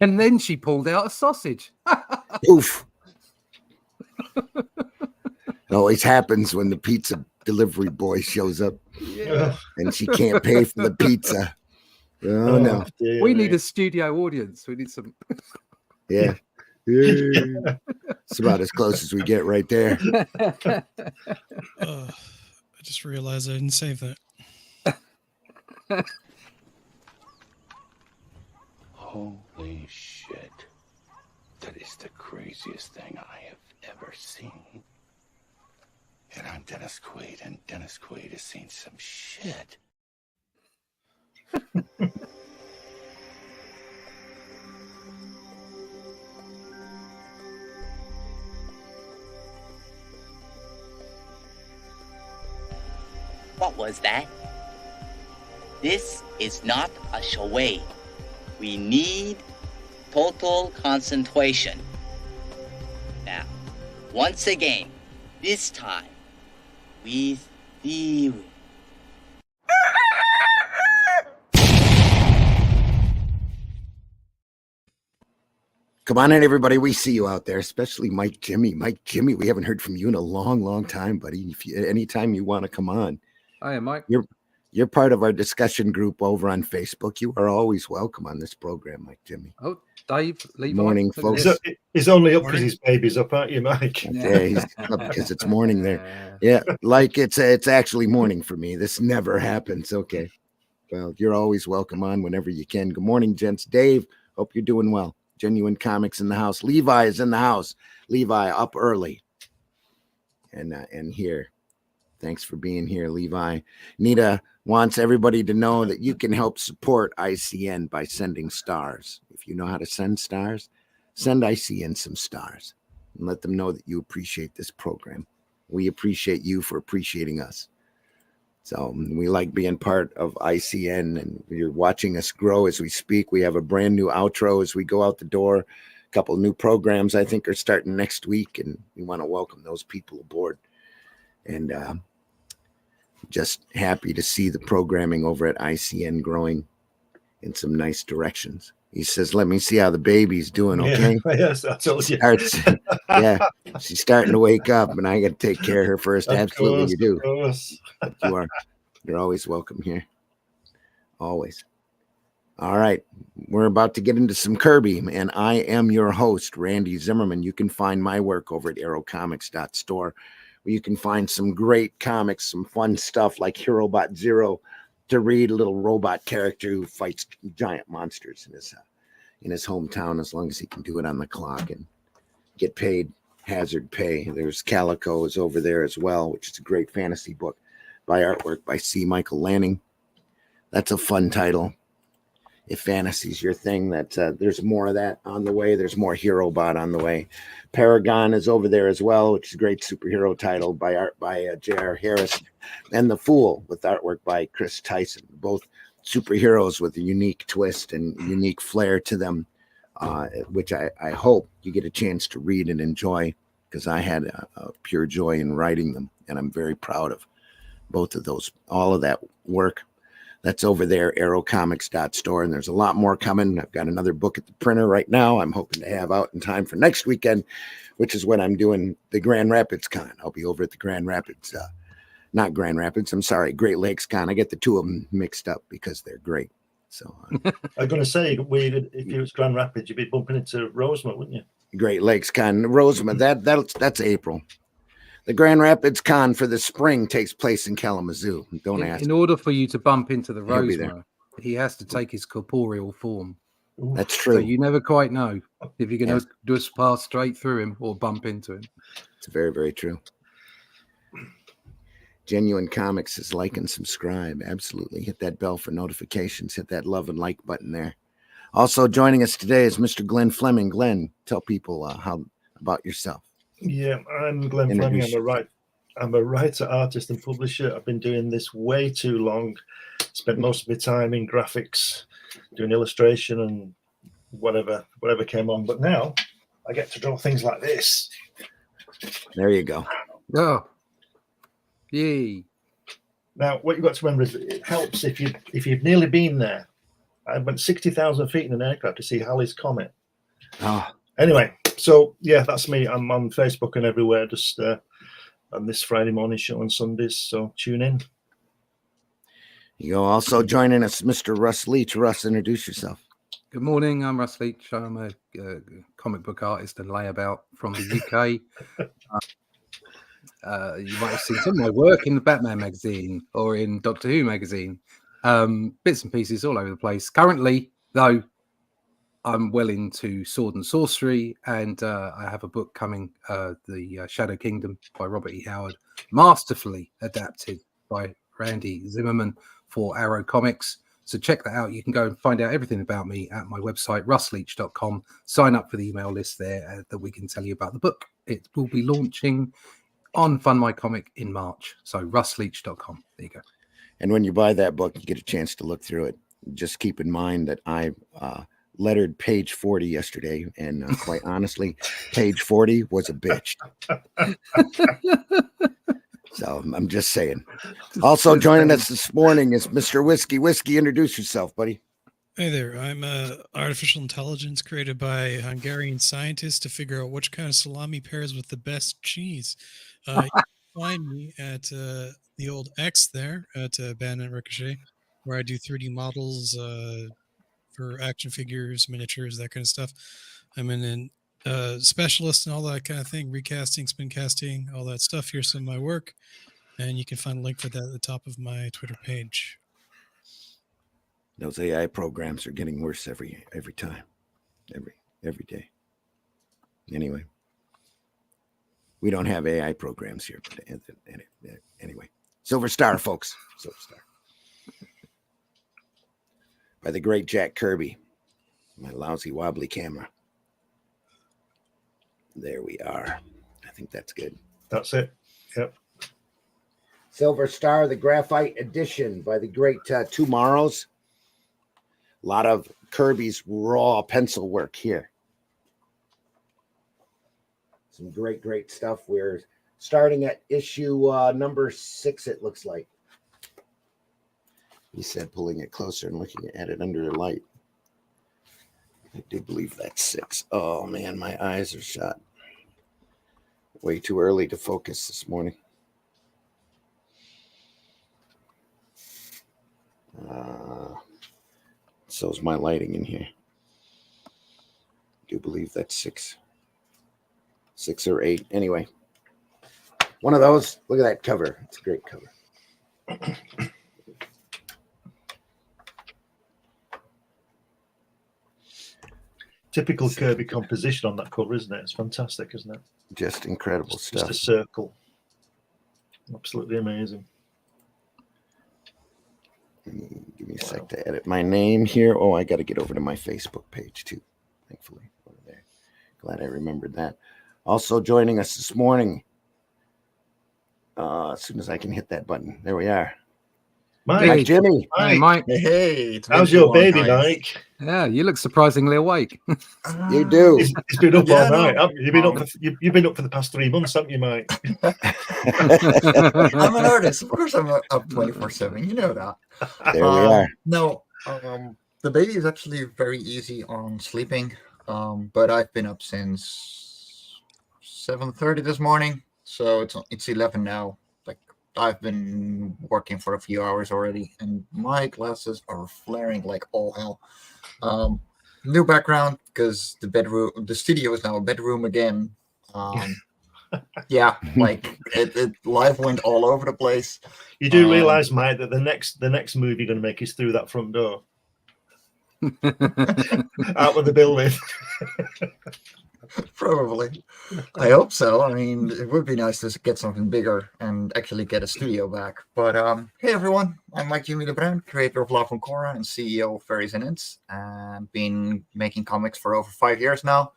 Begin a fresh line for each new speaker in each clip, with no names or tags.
And then she pulled out a sausage.
Oof. It always happens when the pizza delivery boy shows up and she can't pay for the pizza. Oh, no.
We need a studio audience. We need some.
Yeah. It's about as close as we get right there.
I just realized I didn't save that.
Holy shit. That is the craziest thing I have ever seen. And I'm Dennis Quaid, and Dennis Quaid has seen some shit.
What was that? This is not a charade. We need total concentration. Now, once again, this time, with theory.
Come on in, everybody. We see you out there, especially Mike Jimmy. Mike Jimmy, we haven't heard from you in a long, long time, buddy. Anytime you want to come on.
Hi, Mike.
You're part of our discussion group over on Facebook. You are always welcome on this program, Mike Jimmy.
Oh, Dave, Levi.
Morning, folks.
He's only up because his baby's up, aren't you, Mike?
Yeah, he's up because it's morning there. Yeah, like it's actually morning for me. This never happens. Okay. Well, you're always welcome on whenever you can. Good morning, gents. Dave, hope you're doing well. Genuine Comics in the house. Levi is in the house. Levi up early. And here. Thanks for being here, Levi. Nita wants everybody to know that you can help support ICN by sending stars. If you know how to send stars, send ICN some stars and let them know that you appreciate this program. We appreciate you for appreciating us. So we like being part of ICN, and you're watching us grow as we speak. We have a brand new outro as we go out the door. A couple new programs I think are starting next week, and we want to welcome those people aboard. And just happy to see the programming over at ICN growing in some nice directions. He says, let me see how the baby's doing, okay?
Yeah, yes, I told you.
Yeah, she's starting to wake up, and I got to take care of her first. Absolutely, you do. But you're always welcome here. Always. All right, we're about to get into some Kirby, and I am your host, Randy Zimmerman. You can find my work over at aerocomics.store. You can find some great comics, some fun stuff like HeroBot Zero to read, a little robot character who fights giant monsters in his hometown, as long as he can do it on the clock and get paid hazard pay. There's Calico is over there as well, which is a great fantasy book by artwork by C. Michael Lanning. That's a fun title. If fantasy's your thing, there's more of that on the way. There's more HeroBot on the way. Paragon is over there as well, which is a great superhero title by art by J.R. Harris. And The Fool with artwork by Chris Tyson. Both superheroes with a unique twist and unique flair to them, which I hope you get a chance to read and enjoy, because I had a pure joy in writing them, and I'm very proud of both of those, all of that work. That's over there, aerocomics.store, and there's a lot more coming. I've got another book at the printer right now I'm hoping to have out in time for next weekend, which is when I'm doing the Grand Rapids Con. I'll be over at the Grand Rapids, not Grand Rapids, I'm sorry, Great Lakes Con. I get the two of them mixed up because they're great. So
I'm going to say, if it was Grand Rapids, you'd be bumping into Rosemont, wouldn't you?
Great Lakes Con, Rosemont, that's April. The Grand Rapids Con for the spring takes place in Kalamazoo. Don't ask.
In order for you to bump into the Rosemont, he has to take his corporeal form.
That's true.
So you never quite know if you're going to just pass straight through him or bump into him.
It's very, very true. Genuine Comics is like and subscribe. Absolutely. Hit that bell for notifications. Hit that love and like button there. Also joining us today is Mr. Glenn Fleming. Glenn, tell people how about yourself.
Yeah, I'm Glenn Fleming. I'm a writer, artist, and publisher. I've been doing this way too long. Spent most of my time in graphics, doing illustration and whatever came on. But now I get to draw things like this.
There you go.
Oh, yay!
Now, what you've got to remember is it helps if you've nearly been there. I went 60,000 feet in an aircraft to see Halley's Comet.
Oh,
Anyway, so yeah, that's me. I'm on Facebook and everywhere, just on this Friday morning show on Sundays. So tune in.
you go. Also joining us, Mr. Russ Leach. Russ, introduce yourself.
Good morning. I'm Russ Leach. I'm a comic book artist and layabout from the UK. You might have seen some of my work in the Batman magazine or in Doctor Who magazine. Bits and pieces all over the place. Currently, though, I'm well into sword and sorcery, and I have a book coming, The Shadow Kingdom by Robert E. Howard, masterfully adapted by Randy Zimmerman for Arrow Comics. So check that out. You can go and find out everything about me at my website, russleach.com. Sign up for the email list there that we can tell you about the book. It will be launching on Fund My Comic in March. So russleach.com. There you go.
And when you buy that book, you get a chance to look through it. Just keep in mind that I lettered page 40 yesterday, and quite honestly, page 40 was a bitch. So I'm just saying. Also joining us this morning is Mr. Whiskey. Whiskey, introduce yourself, buddy.
Hey there, I'm artificial intelligence created by a Hungarian scientists to figure out which kind of salami pairs with the best cheese. You can find me at the old X there at Bandit Ricochet, where I do 3D models for action figures, miniatures, that kind of stuff. I'm an specialist and all that kind of thing, recasting, spin casting, all that stuff. Here's some of my work, and you can find a link for that at the top of my Twitter page.
Those AI programs are getting worse every time, every day. Anyway, we don't have AI programs here, but anyway, Silver Star, folks, Silver Star, by the great Jack Kirby. My lousy wobbly camera. There we are. I think that's good.
That's it. Yep.
Silver Star, the Graphite Edition by the great Tomorrows. A lot of Kirby's raw pencil work here. Some great stuff. We're starting at issue number 6, it looks like. He said, pulling it closer and looking at it under the light. I do believe that's 6. Oh, man, my eyes are shot. Way too early to focus this morning. So's my lighting in here. I do believe that's 6 or 8. Anyway, one of those. Look at that cover. It's a great cover.
Typical Kirby composition on that cover, isn't it? It's fantastic, isn't it?
Just incredible stuff.
Just a circle. Absolutely amazing.
Give me a sec to edit my name here. Oh, I got to get over to my Facebook page too. Thankfully, over there. Glad I remembered that. Also joining us this morning. As soon as I can hit that button, there we are.
Mike,
Jimmy.
Hey, Mike.
Hey,
how's your baby, Mike?
Yeah, you look surprisingly awake.
You do.
He's been up all night. You've been up for the past 3 months, haven't you, Mike?
I'm an artist. Of course, I'm up 24/7. You know that.
There we are.
No, the baby is actually very easy on sleeping. But I've been up since 7:30 this morning, so it's 11 now. Like, I've been working for a few hours already, and my glasses are flaring like all hell. New background because the studio is now a bedroom again. Yeah, like life went all over the place.
You do realize, Mike, that the next move you're going to make is through that front door, out of the building.
Probably. I hope so. I mean, it would be nice to get something bigger and actually get a studio back. But hey, everyone. I'm Mike Jimmy LeBrun, creator of Love and Cora and CEO of Fairies and Ints. I've been making comics for over 5 years now.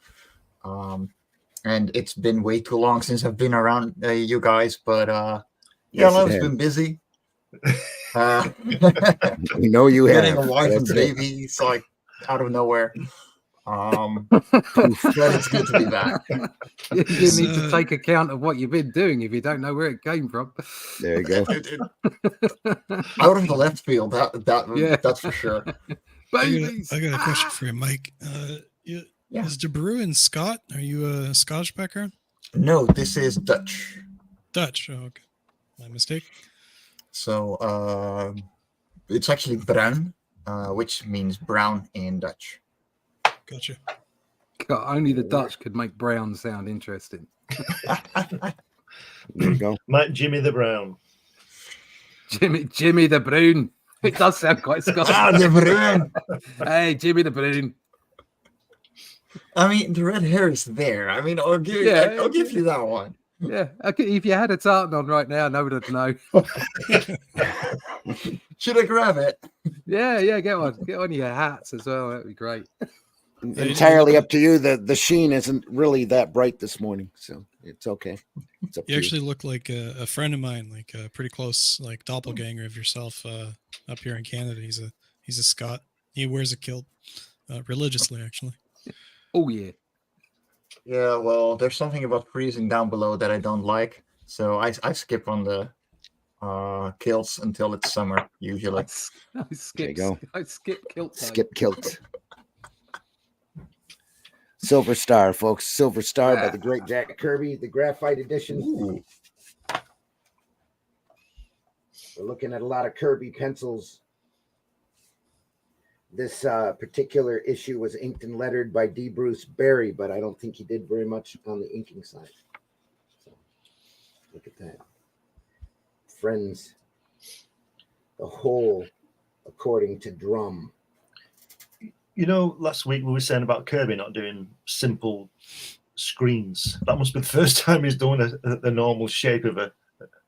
And it's been way too long since I've been around you guys. But yeah, life's been busy.
We know you have.
Getting a wife and baby, it's like out of nowhere. But it's good to be back.
You need to take account of what you've been doing if you don't know where it came from.
There you go.
Out of the left field, that's for sure.
Babies.
I got a question for you, Mike.
Yeah.
Is De Bruin Scot? Are you a Scottish background?
No, this is Dutch.
Dutch. Oh, okay. My mistake.
So it's actually bruin, which means brown in Dutch.
Gotcha.
God, only the Dutch could make brown sound interesting.
There you go.
Mike Jimmy the Brown.
Jimmy the Brown. It does sound quite Scottish.
De Bruin.
Hey, Jimmy the Brown.
I mean, the red hair is there. I mean, I'll give you that one.
Yeah, okay, if you had a tartan on right now, nobody would know.
Should I grab it?
Yeah, get one. Get on your hats as well. That'd be great.
Entirely up to you. The sheen isn't really that bright this morning, so it's okay. It's up
You
to
actually look like a friend of mine, like a pretty close, like doppelganger of yourself up here in Canada. He's a Scot. He wears a kilt religiously, actually.
Oh yeah.
Yeah, well, there's something about freezing down below that I don't like, so I skip on the kilts until it's summer usually.
I skip kilt.
Skip kilt. Silver Star, folks. Silver Star by the great Jack Kirby, the Graphite Edition.
Ooh.
We're looking at a lot of Kirby pencils. This particular issue was inked and lettered by D. Bruce Berry, but I don't think he did very much on the inking side. So, look at that. Friends, the whole according to Drum.
You know, last week we were saying about Kirby not doing simple screens. That must be the first time he's doing the normal shape of a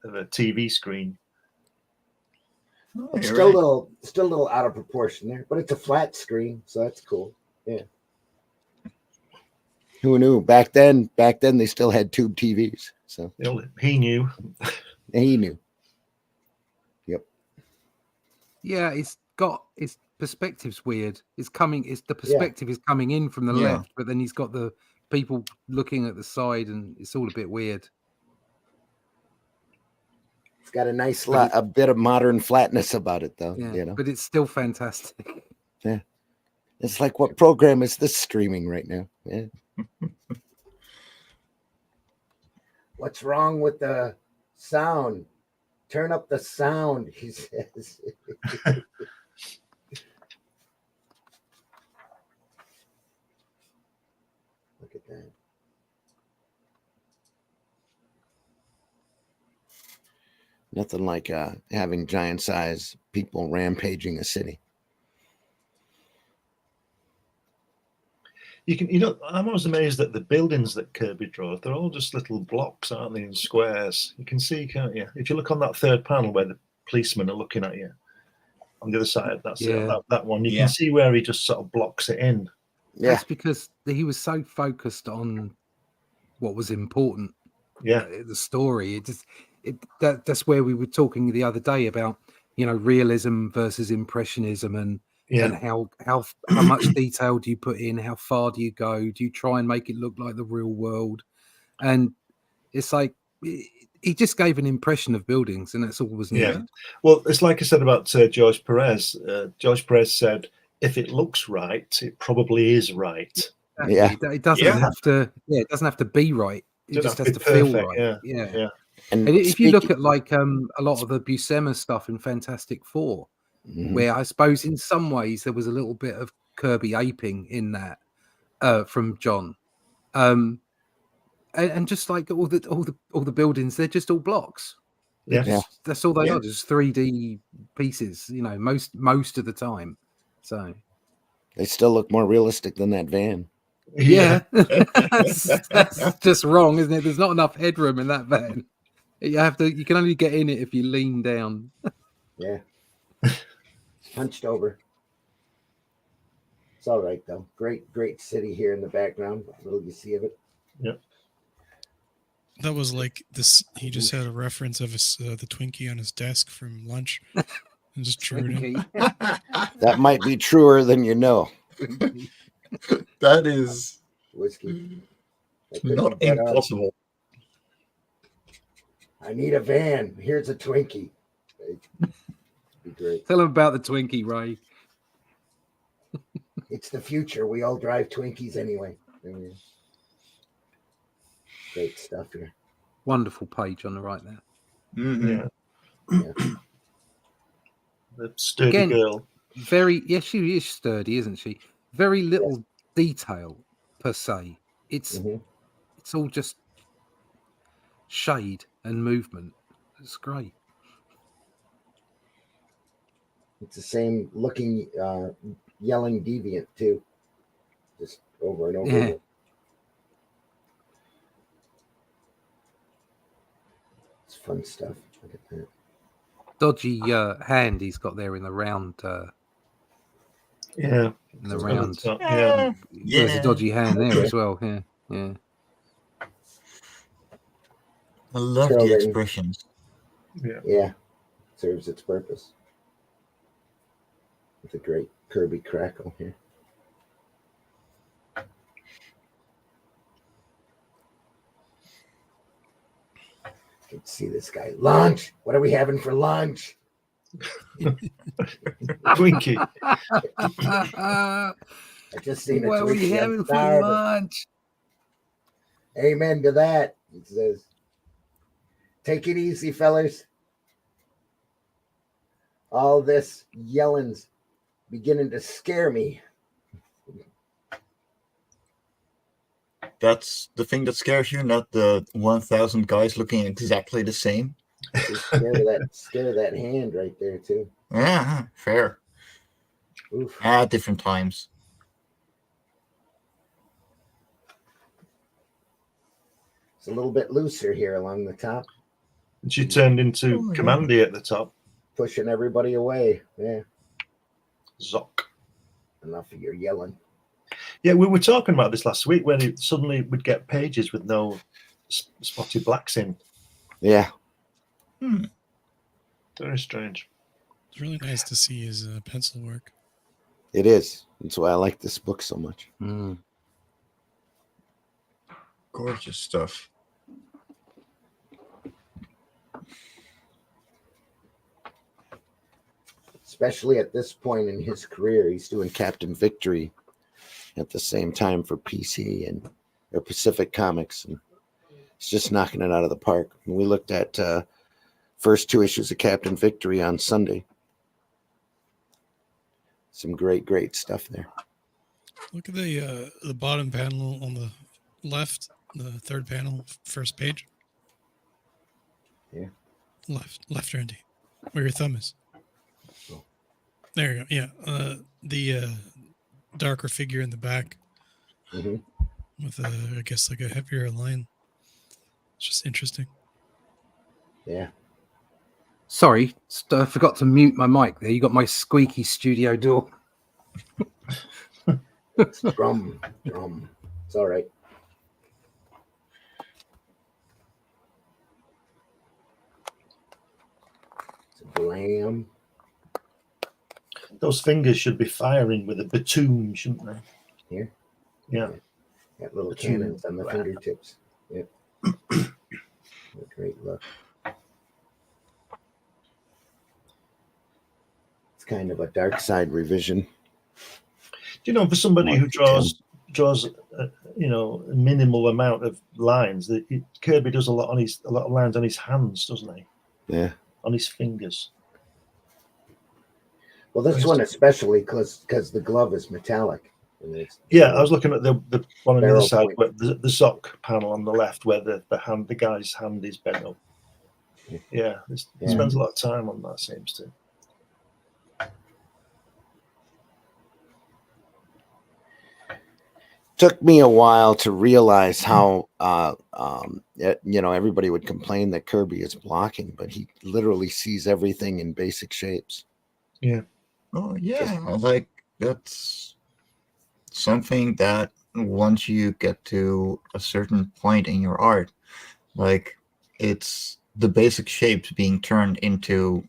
TV screen.
Oh,
It's
you're
still
right.
a little out of proportion there, but it's a flat screen, so that's cool. Yeah. Who knew? Back then they still had tube TVs. So
He knew.
he knew. Yep.
Yeah, it's perspective's weird. The perspective is coming in from the
Yeah.
left, but then he's got the people looking at the side, and it's all a bit weird.
It's got a nice a bit of modern flatness about it, though.
Yeah,
You know,
but it's still fantastic.
yeah. It's like, what program is this streaming right now? Yeah. What's wrong with the sound? Turn up the sound, he says. Look at that. Nothing like having giant size people rampaging a city.
I'm always amazed at the buildings that Kirby draws. They're all just little blocks, aren't they, in squares? You can see, can't you? If you look on that third panel where the policemen are looking at you, on the other side, that's that one. You can see where he just sort of blocks it in.
Yeah.
That's because he was so focused on what was important.
Yeah.
The story. That's where we were talking the other day about, realism versus impressionism and how much detail do you put in? How far do you go? Do you try and make it look like the real world? And it's like he just gave an impression of buildings, and that's all was needed.
Yeah. Well, it's like I said about George Perez. George Perez said, "If it looks right, it probably is right."
Exactly. Yeah, it doesn't have to. Yeah, it doesn't have to be right. It just has to feel right. Yeah. And if you look at like a lot of the Buscema stuff in Fantastic Four, where I suppose in some ways there was a little bit of Kirby aping in that from John, and just like all the buildings, they're just all blocks. That's all they are, just 3D pieces. Most of the time. So
they still look more realistic than that van.
Yeah, that's just wrong, isn't it? There's not enough headroom in that van. You can only get in it if you lean down.
Yeah. Hunched over. It's all right though. Great city here in the background. What little you see of it.
Yep.
That was like this. He just had a reference of the Twinkie on his desk from lunch, and just drew it in.
That might be truer than you know.
That is
whiskey.
Not impossible.
I need a van. Here's a Twinkie. Be great.
Tell him about the Twinkie, Ray.
It's the future. We all drive Twinkies anyway. Great stuff here.
Wonderful page on the right there.
Yeah.
Yeah.
The sturdy
Again,
girl.
She is sturdy, isn't she? Very little detail per se. It's all just shade and movement. It's great.
It's the same looking yelling deviant too. Just over and over again. It's fun stuff. Look at that.
Dodgy hand he's got there in the round.
Yeah.
In the round.
Yeah.
There's a dodgy hand there as well. Yeah. Yeah.
I love the expressions.
Yeah. Serves its purpose. With a great Kirby crackle here. Good to see this guy. Lunch. What are we having for lunch?
Twinkie.
I just seen a
what are we
Twinkie.
having for lunch?
Amen to that. He says, "Take it easy, fellas. All this yelling's beginning to scare me."
That's the thing that scares you, not the 1,000 guys looking exactly the same.
Just scare that hand right there too.
Yeah, fair.
Oof.
At different times.
It's a little bit looser here along the top.
And she turned into Commandy at the top.
Pushing everybody away. Yeah.
Zoc.
Enough of your yelling.
Yeah, we were talking about this last week when it suddenly would get pages with no spotted blacks in.
Yeah.
Very strange.
It's really nice to see his pencil work.
It is. That's why I like this book so much.
Gorgeous stuff.
Especially at this point in his career, he's doing Captain Victory at the same time for PC and or Pacific Comics, and he's just knocking it out of the park. And we looked at first 2 issues of Captain Victory on Sunday. Some great stuff there.
Look at the bottom panel on the left, the third panel, first page.
Yeah.
Left, Randy, where your thumb is.
Oh.
There you go. Yeah. The darker figure in the back with I guess like a heavier line. It's just interesting.
Yeah.
Sorry, I forgot to mute my mic there. You got my squeaky studio door.
Drum. It's all right. It's a blam.
Those fingers should be firing with a batoon, shouldn't they?
Here?
Yeah.
Got little cannons on the fingertips. Yep. A great look. It's kind of a dark side revision.
Do you know, for somebody who draws a minimal amount of lines, Kirby does a lot of lines on his hands, doesn't he?
Yeah.
On his fingers.
Well, this one especially because the glove is metallic.
Yeah, I was looking at the one on the other side,
point.
where the sock panel on the left, where the guy's hand is bent up. Yeah, he spends a lot of time on that, seems to.
Took me a while to realize how everybody would complain that Kirby is blocking, but he literally sees everything in basic shapes.
Yeah.
Oh yeah, like that's something that once you get to a certain point in your art, like it's the basic shapes being turned into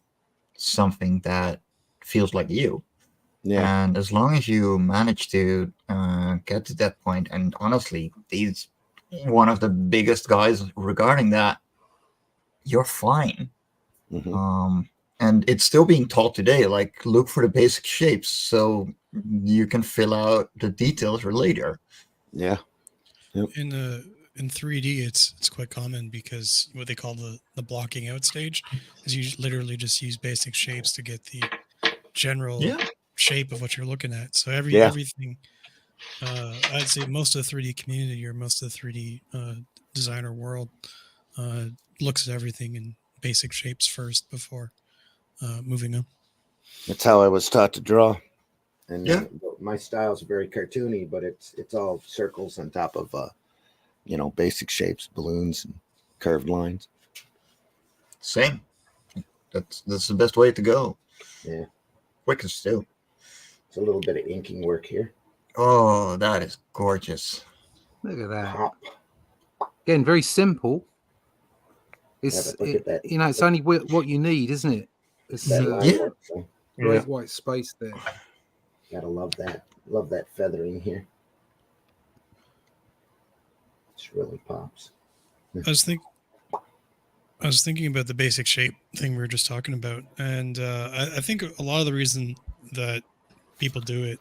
something that feels like you.
Yeah.
And as long as you manage to get to that point, and honestly, he's one of the biggest guys regarding that, you're fine.
Mm-hmm.
and it's still being taught today. Like, look for the basic shapes so you can fill out the details for later.
Yeah. Yep.
In 3D, it's quite common because what they call the blocking out stage is you literally just use basic shapes to get the general shape of what you're looking at. So everything, I'd say most of the 3D community or most of the 3D designer world looks at everything in basic shapes first before moving on.
That's how I was taught to draw. And
Yeah.
My style is very cartoony, but it's all circles on top of basic shapes, balloons, and curved lines.
Same. That's the best way to go.
Yeah.
Quickest too.
It's a little bit of inking work here.
Oh, that is gorgeous.
Look at that.
Pop.
Again, very simple. It's
Look at that.
it's only what you need, isn't it? It's
That line
yeah.
work, so
great white space there.
gotta love that. Love that feathering here. It really pops.
I was thinking about the basic shape thing we were just talking about, and I think a lot of the reason that people do it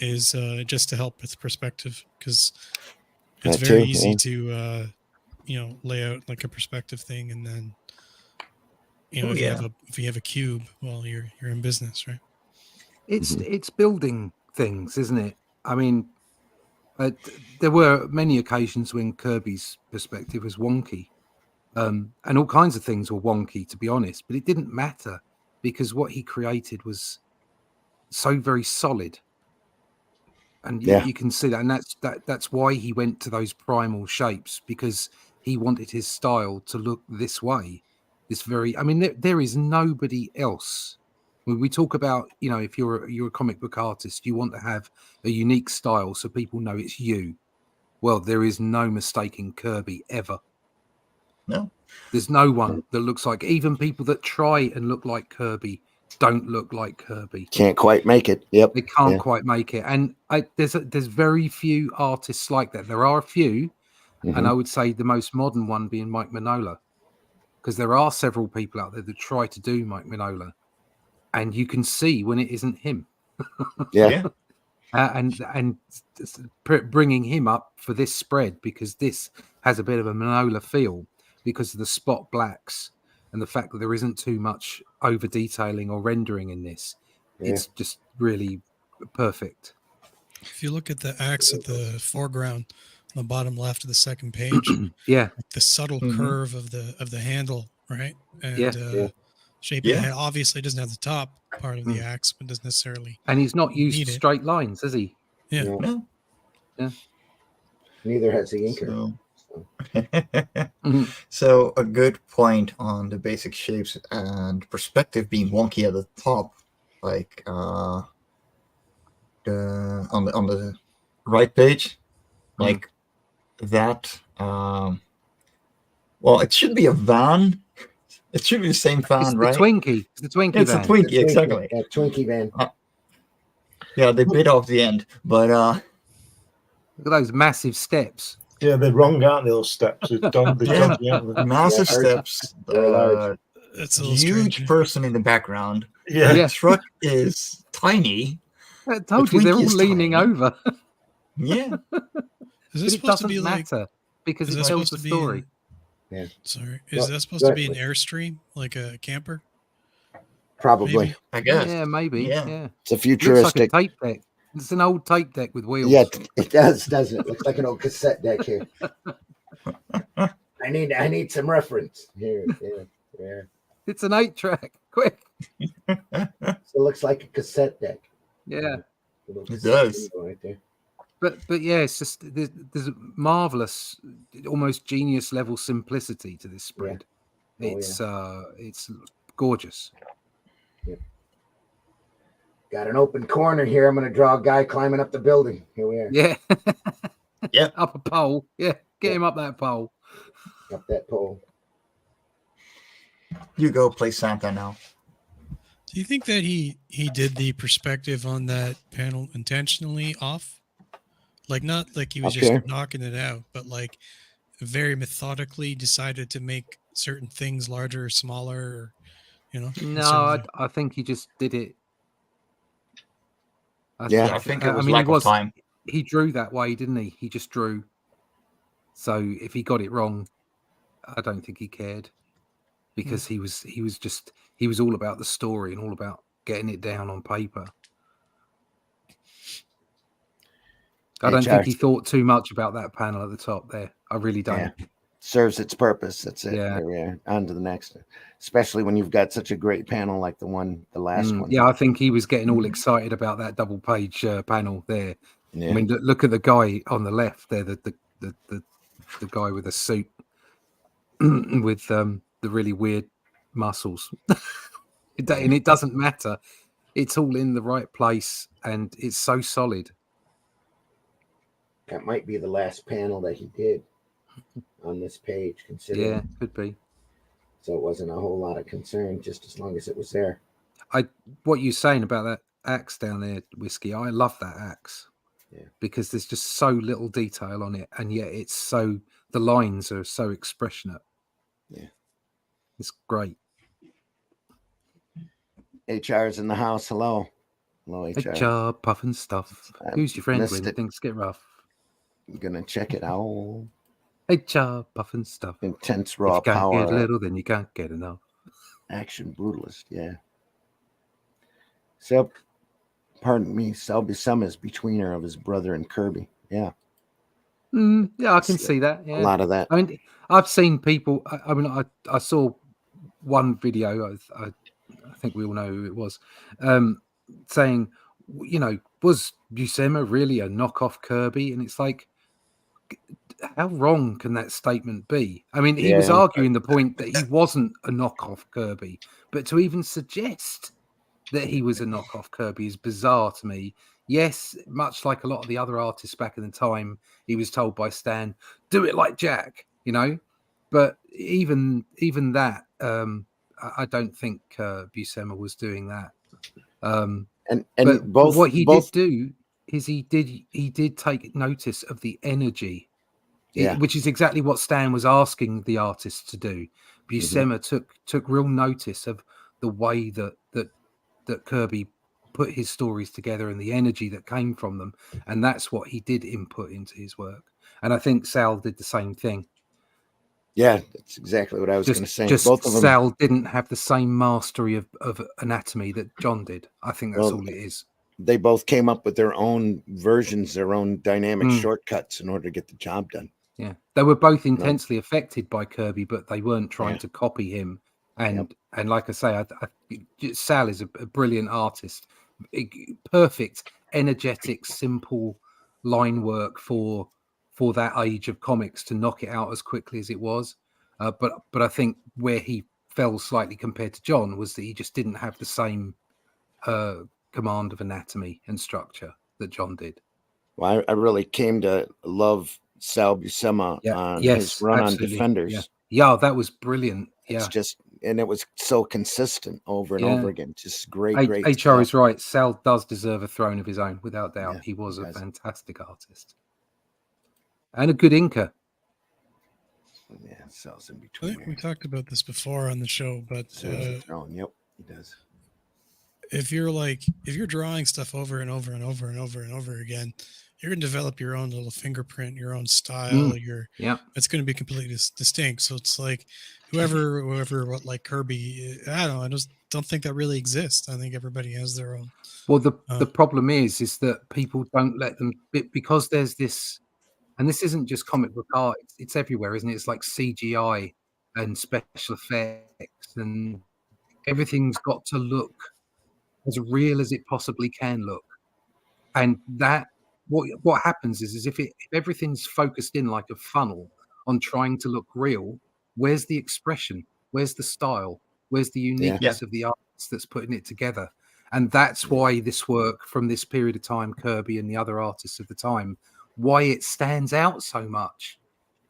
is just to help with perspective, because it's
That
very
too,
easy
yeah.
to lay out like a perspective thing, and then
Oh,
if
yeah.
you have a cube, well, you're in business, right?
It's building things, isn't it? I mean, there were many occasions when Kirby's perspective was wonky, and all kinds of things were wonky, to be honest. But it didn't matter because what he created was so very solid, and
Yeah.
you can see that, and that's why he went to those primal shapes, because he wanted his style to look this way. I mean, there is nobody else. When we talk about, if you're a comic book artist, you want to have a unique style so people know it's you. Well, there is no mistaking Kirby ever.
No.
There's no one that looks like, even people that try and look like Kirby don't look like Kirby.
Can't quite make it. Yep.
They can't
Yeah.
quite make it. And there's very few artists like that. There are a few, and I would say the most modern one being Mike Mignola, because there are several people out there that try to do Mike Mignola, and you can see when it isn't him.
Yeah.
And bringing him up for this spread, because this has a bit of a Mignola feel because of the spot blacks and the fact that there isn't too much over detailing or rendering in this.
Yeah.
It's just really perfect.
If you look at the axe at the foreground, on the bottom left of the second page,
Yeah.
the subtle curve of the handle, right? And
Yeah.
shape of the head. Obviously, it doesn't have the top part of the axe, but doesn't necessarily.
And he's not used
need
to
it.
straight lines, is he?
Yeah.
No.
Yeah.
Neither has the inker.
So, so a good point on the basic shapes and perspective being wonky at the top, like on the right page, like that. Well, it should be a van. It should be the same van,
It's the
right?
Twinkie. It's the Twinkie
It's
van.
a Twinkie, exactly.
That Twinkie van.
Yeah, they bit off the end, but
Look at those massive steps.
Yeah, they're wrong, aren't they? Those steps. They're dodgy, aren't they?
massive
Yeah,
steps.
they're large.
That's a little
Huge
strange.
person in the background.
Yeah.
The truck is tiny.
I told you,
Twinkie
they're all
is
leaning
tiny.
over.
Yeah.
Is
But
this
it
supposed to
doesn't
be like?
matter because
Is
it
that
tells
supposed
the
to be?
story.
Yeah.
Sorry,
Go-
is that supposed
go
to be an
ahead,
Airstream, like a camper?
Probably.
Maybe.
I guess.
Yeah, maybe.
Yeah.
Yeah.
It's a
Looks like a
futuristic.
tape deck. It's an old tape deck with wheels.
Yeah, it does, doesn't it? Looks like an old cassette deck here. I need some reference here. Yeah.
It's an 8-track. Quick.
So it looks like a cassette deck.
Yeah.
It does.
Right there.
But yeah, it's just there's a marvelous, almost genius level simplicity to this spread.
Oh,
It's gorgeous.
Got an open corner here. I'm going to draw a guy climbing up the building. Here we are.
Yeah.
Yeah.
Up a pole. Yeah. Get him up that pole.
Up that pole.
You go play Santa now.
Do you think that he did the perspective on that panel intentionally off? Like, not like he was
Okay.
just knocking it out, but like very methodically decided to make certain things larger or smaller, or, You know?
No, I think he just did it.
I think it was
I mean,
lack of time.
He drew that way, didn't he? He just drew. So if he got it wrong, I don't think he cared, because he was all about the story and all about getting it down on paper. I don't think he thought too much about that panel at the top there. I really don't.
Yeah. Serves its purpose. That's it.
Yeah.
There we are. On to the next. Especially when you've got such a great panel like the last one.
Yeah, I think he was getting all excited about that double page panel there.
Yeah.
I mean, look at the guy on the left there, the guy with a suit with the really weird muscles. And it doesn't matter. It's all in the right place, and it's so solid.
That might be the last panel that he did on this page, considering.
Yeah, could be.
So it wasn't a whole lot of concern, just as long as it was there.
What you're saying about that axe down there, Whiskey, I love that axe.
Yeah.
Because there's just so little detail on it, and yet the lines are so expressionate.
Yeah.
It's great.
HR's in the house. Hello. Hello, HR.
HR, puffing stuff. Who's your friend when things get rough?
I'm going to check it out.
HR, puffing stuff.
Intense raw
if you can't
power.
Get little, then you can't get enough.
Action brutalist, yeah. So, pardon me, Selby Summers betweener of his brother and Kirby. Yeah.
Yeah, I can see that. Yeah.
A lot of that.
I mean, I've seen people. I saw one video. I think we all know who it was, saying, was Buscema really a knockoff Kirby? And it's like, how wrong can that statement be? I mean, he was arguing the point that he wasn't a knockoff Kirby, but to even suggest that he was a knockoff Kirby is bizarre to me. Yes, much like a lot of the other artists back in the time, he was told by Stan, do it like Jack, but even that, I don't think Buscema was doing that. But what he did do is he did take notice of the energy, which is exactly what Stan was asking the artists to do. Buscema took real notice of the way that Kirby put his stories together and the energy that came from them, and that's what he did input into his work. And I think Sal did the same thing.
Yeah, that's exactly what I was going to say.
Both of them. Sal didn't have the same mastery of anatomy that John did. I think that's all it is.
They both came up with their own versions, their own dynamic shortcuts in order to get the job done.
Yeah, they were both intensely affected by Kirby, but they weren't trying to copy him. And like I say, Sal is a brilliant artist. Perfect, energetic, simple line work for that age of comics to knock it out as quickly as it was. But I think where he fell slightly compared to John was that he just didn't have the same command of anatomy and structure that John did.
Well, I really came to love Sal Buscema on his run on Defenders.
Yeah, that was brilliant.
It's just, and it was so consistent over and over again. Just great.
HR is right. Sal does deserve a throne of his own, without doubt. He was a fantastic artist and a good inker.
Yeah, Sal's in between.
I think we talked about this before on the show, but
yep, he does.
If you're drawing stuff over and over and over and over and over again, you're going to develop your own little fingerprint, your own style. It's going to be completely distinct. So it's like whoever, like Kirby, I don't know. I just don't think that really exists. I think everybody has their own.
Well, the problem is that people don't let them, because there's this, and this isn't just comic book art. It's everywhere, isn't it? It's like CGI and special effects, and everything's got to look as real as it possibly can look. And that, what happens is if everything's focused in like a funnel on trying to look real, where's the expression? Where's the style? Where's the uniqueness of the artist that's putting it together? And that's why this work from this period of time, Kirby and the other artists of the time, why it stands out so much,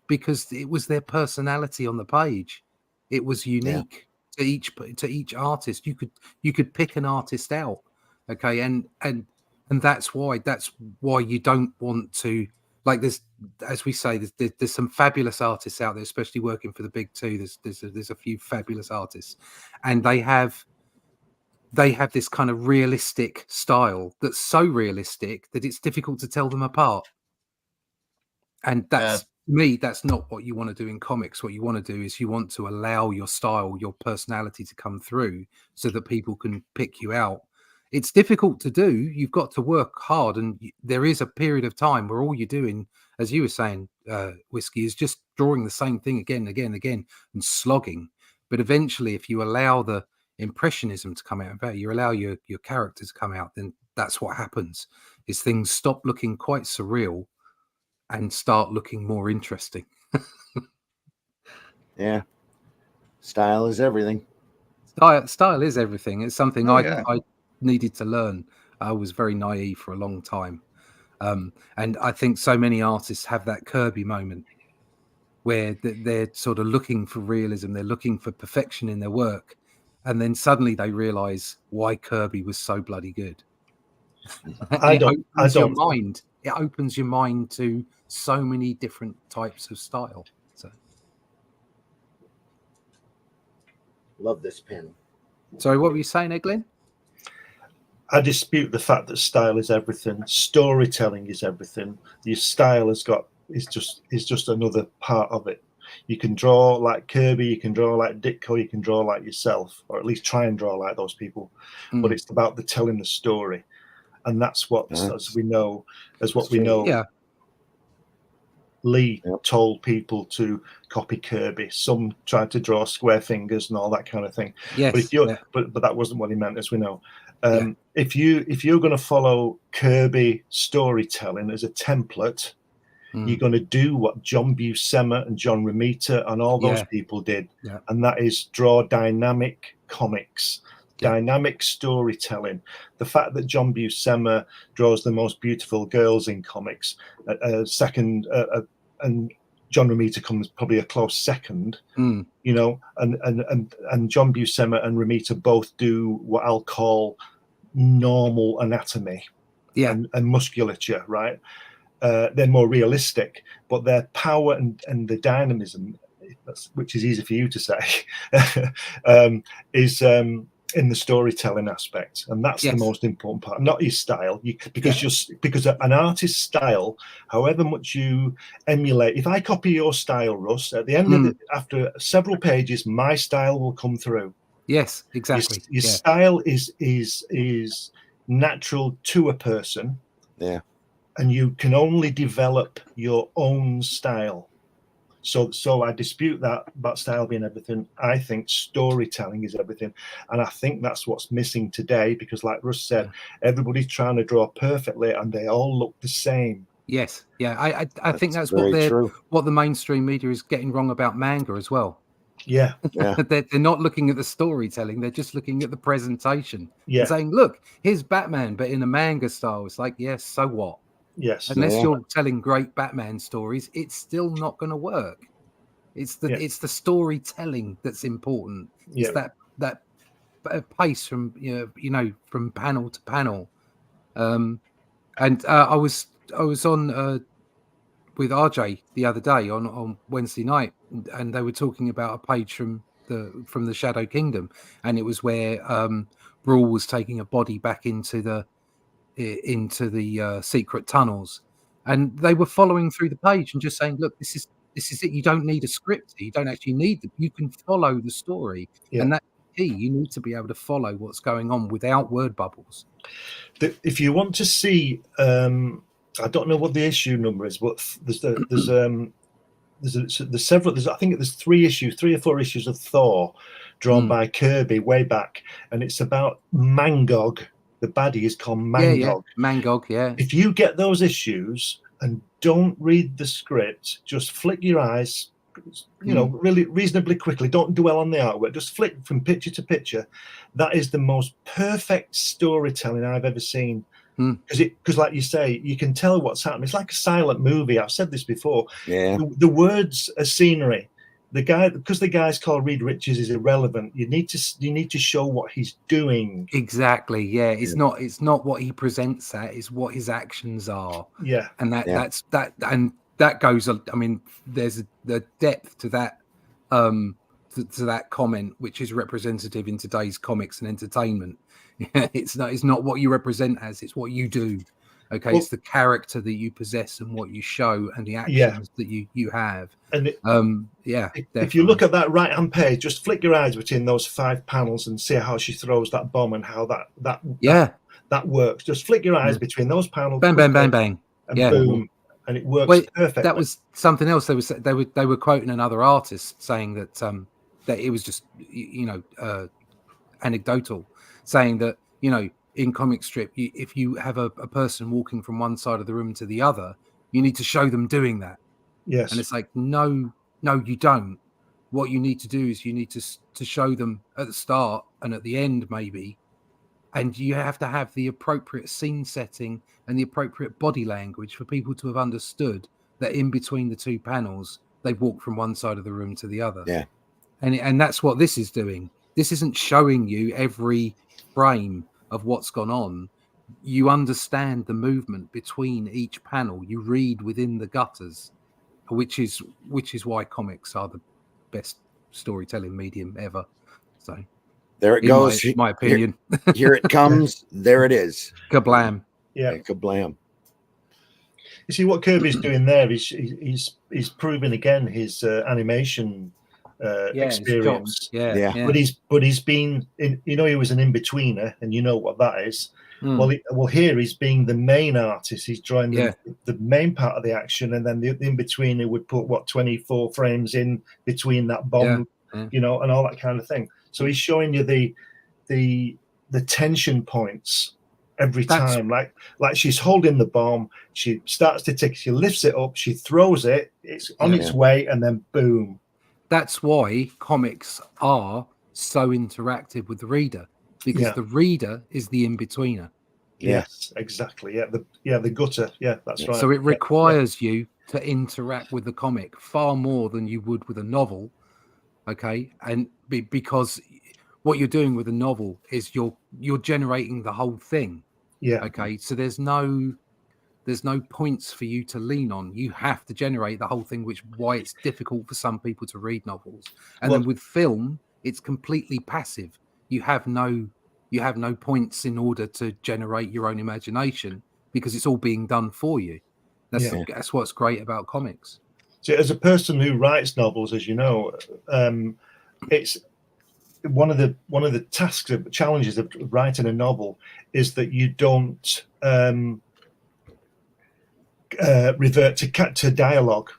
because it was their personality on the page. It was unique to each artist. You could pick an artist out, okay, and that's why you don't want to like there's, as we say, there's some fabulous artists out there, especially working for the big two. There's a few fabulous artists, and they have this kind of realistic style that's so realistic that it's difficult to tell them apart. And that's to me, that's not what you want to do in comics. What you want to do is you want to allow your style, your personality to come through so that people can pick you out. It's difficult to do. You've got to work hard, and there is a period of time where all you're doing, as you were saying, Whiskey, is just drawing the same thing again and again and again and slogging. But eventually, if you allow the impressionism to come out, you allow your character to come out, then that's what happens, is things stop looking quite surreal and start looking more interesting.
Yeah. Style is everything.
Style is everything. It's something I needed to learn. I was very naive for a long time. And I think so many artists have that Kirby moment where they're sort of looking for realism. They're looking for perfection in their work. And then suddenly they realize why Kirby was so bloody good. It opens your mind to so many different types of style. So,
love this pen.
Sorry, what were you saying, Eglin?
I dispute the fact that style is everything. Storytelling is everything. Your style is just another part of it. You can draw like Kirby, you can draw like Ditko, you can draw like yourself, or at least try and draw like those people. But it's about the telling the story. And that's what, as we know, Lee told people to copy Kirby. Some tried to draw square fingers and all that kind of thing.
Yes,
but that wasn't what he meant, as we know. If you're going to follow Kirby storytelling as a template, you're going to do what John Buscema and John Romita and all those people did, and that is draw dynamic comics. Dynamic storytelling. The fact that John Buscema draws the most beautiful girls in comics, second, and John Romita comes probably a close second, you know, and John Buscema and Romita both do what I'll call normal anatomy and musculature, right? They're more realistic, but their power and the dynamism, which is easy for you to say, is in the storytelling aspect, and that's the most important part, not your style. Because an artist's style, however much you emulate, if I copy your style, Russ, at the end of after several pages, my style will come through.
Yes, exactly.
Your style is natural to a person.
Yeah.
And you can only develop your own style. So I dispute that about style being everything. I think storytelling is everything. And I think that's what's missing today, because like Russ said, everybody's trying to draw perfectly and they all look the same.
Yes. Yeah. I think that's what the mainstream media is getting wrong about manga as well.
Yeah.
They're not looking at the storytelling. They're just looking at the presentation.
Yeah.
Saying, look, here's Batman, but in a manga style. It's like, yes, so what?
Yes.
Unless you're telling great Batman stories, it's still not going to work. It's the storytelling that's important. It's that pace from from panel to panel. And I was on with RJ the other day on Wednesday night, and they were talking about a page from the Shadow Kingdom, and it was where Brawl was taking a body back into the secret tunnels, and they were following through the page and just saying, look, this is it. You don't need a script. You don't actually need you can follow the story, and that's key. You need to be able to follow what's going on without word bubbles. If
you want to see, I don't know what the issue number is, but there's several. I think there's 3 or 4 issues of Thor drawn by Kirby way back, and it's about Mangog. The baddie is called Mangog.
Mangog, yeah.
If you get those issues and don't read the script, just flick your eyes, really reasonably quickly. Don't dwell on the artwork. Just flick from picture to picture. That is the most perfect storytelling I've ever seen. Because, like you say, you can tell what's happening. It's like a silent movie. I've said this before.
Yeah.
The words are scenery. the guy's called Reed Richards is irrelevant. You need to show what he's doing.
Exactly. Yeah. It's not what he presents at, it's what his actions are.
Yeah.
And that goes, I mean, there's the depth to that to that comment, which is representative in today's comics and entertainment. It's not what you represent as, it's what you do. Okay, well, it's the character that you possess and what you show and the actions that you have. And
if you look at that right hand page, just flick your eyes between those 5 panels and see how she throws that bomb and how that works. Just flick your eyes between those panels.
Bang, bang, bang, bang.
And boom. And it works perfectly.
That was something else. They were quoting another artist saying that that it was just anecdotal, saying that in comic strip, if you have a person walking from one side of the room to the other, you need to show them doing that.
Yes.
And it's like, no, you don't. What you need to do is you need to show them at the start and at the end, maybe. And you have to have the appropriate scene setting and the appropriate body language for people to have understood that in between the 2 panels, they've walked from one side of the room to the other.
Yeah.
And that's what this is doing. This isn't showing you every frame of what's gone on. You understand the movement between each panel. You read within the gutters, which is why comics are the best storytelling medium ever. So
there it goes.
My opinion.
Here it comes. There it is.
Kablam.
Yeah.
Kablam.
You see what Kirby's doing there? He's proving again his animation experience.
Yeah.
But he's been in, he was an in-betweener, and you know what that is. Well, here he's being the main artist. He's drawing the main part of the action, and then the in-betweener would put 24 frames in between that bomb, and all that kind of thing. So he's showing you the tension points every time. Like she's holding the bomb, she starts to tick, she lifts it up, she throws it, it's on its way, and then boom.
That's why comics are so interactive with the reader, because the reader is the in-betweener.
Yes, exactly. The gutter. Yeah, that's right.
So it requires you to interact with the comic far more than you would with a novel. Okay, and because what you're doing with a novel is you're generating the whole thing.
Yeah.
Okay, so there's no points for you to lean on. You have to generate the whole thing, which is why it's difficult for some people to read novels. And then with film, it's completely passive. You have no points in order to generate your own imagination because it's all being done for you. That's what's great about comics.
So as a person who writes novels, as you know, it's one of the tasks of challenges of writing a novel is that you don't revert to dialogue.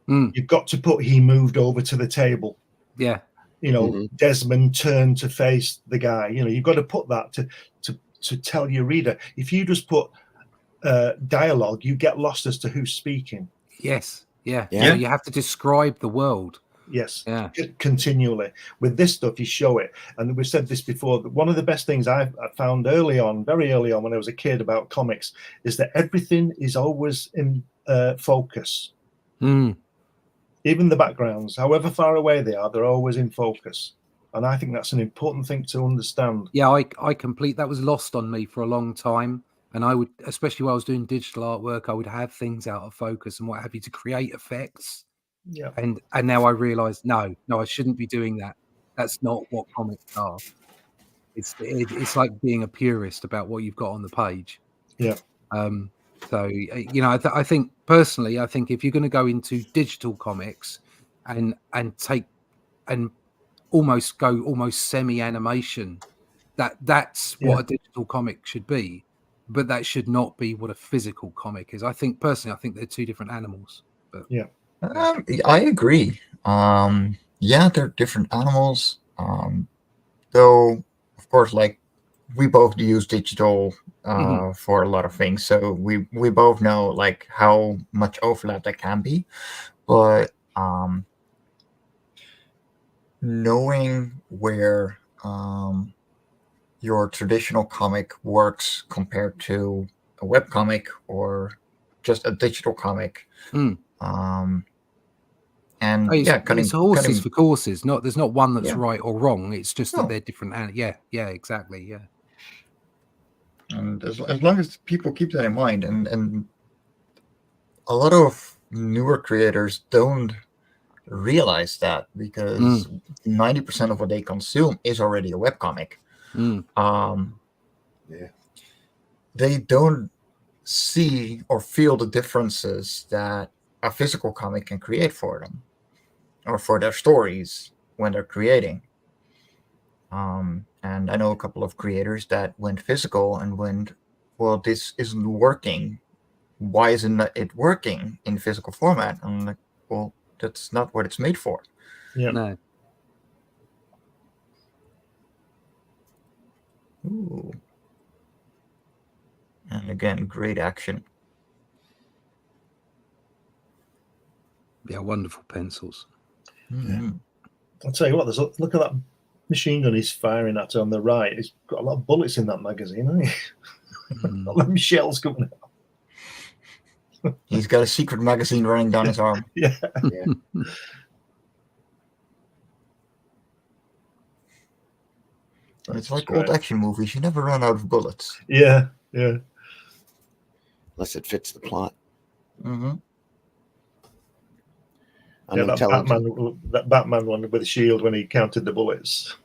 You've got to put he moved over to the table.
Yeah.
Desmond turned to face the guy. You've got to put that to tell your reader. If you just put dialogue, you get lost as to who's speaking.
Yes. Yeah. So you have to describe the world.
Yes.
Yeah.
Continually. With this stuff, you show it. And we've said this before. One of the best things I found very early on when I was a kid about comics is that everything is always in focus. Even the backgrounds, however far away they are, they're always in focus. And I think that's an important thing to understand.
Yeah, that was lost on me for a long time. And I would, especially while I was doing digital artwork, I would have things out of focus and what have you to create effects.
Yeah.
And now I realize, no, I shouldn't be doing that. That's not what comics are. It's like being a purist about what you've got on the page.
Yeah.
So I think personally, if you're going to go into digital comics and take and almost semi-animation, that's what a digital comic should be, but that should not be what a physical comic is. I think they're two different animals. But
I agree. They're different animals. Though, of course, like we both use digital for a lot of things, so we both know like how much overlap that can be. But knowing where your traditional comic works compared to a webcomic or just a digital comic, And
it's horses
cutting,
for courses. There's not one that's
Yeah.
right or wrong. It's just that
No.
they're different. Yeah, exactly. Yeah.
and as long as people keep that in mind, and a lot of newer creators don't realize that, because 90% of what they consume is already a webcomic. They don't see or feel the differences that a physical comic can create for them or for their stories when they're creating. And I know a couple of creators that went physical and went, well, this isn't working. Why isn't it working in physical format? I'm like, well, that's not what it's made for.
Yeah.
No.
Ooh. And again, great action.
Yeah, wonderful pencils.
Mm-hmm.
I'll tell you what, look at that machine gun he's firing at on the right. He's got a lot of bullets in that magazine, hasn't he? A lot of shells coming out.
He's got a secret magazine running down his arm.
Yeah.
It's like old action movies. You never run out of bullets.
Yeah.
Unless it fits the plot.
Mm-hmm.
Yeah, that Batman one with the shield when he counted the bullets.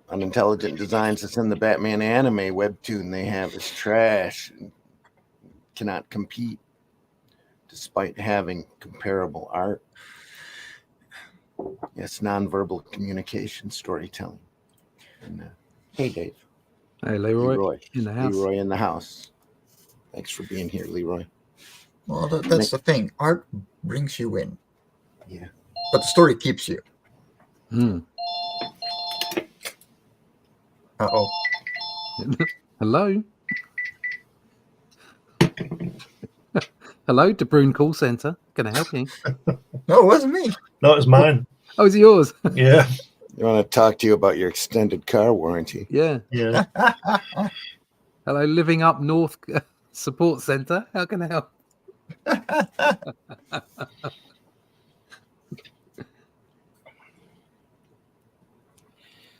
Unintelligent designs that's in the Batman anime webtoon they have is trash and cannot compete despite having comparable art. Yes, nonverbal communication storytelling. And, hey, Dave.
Hey, Leroy in the house.
Leroy in the house. Thanks for being here, Leroy.
Well, that's the thing. Art brings you in.
Yeah.
But the story keeps you. Uh-oh.
Hello? Hello, De Bruyne Call Center. Can I help you?
No, it wasn't me.
No, it was mine.
Oh, is it yours?
Yeah.
I want to talk to you about your extended car warranty.
Yeah. Hello, Living Up North Support Center. How can I help?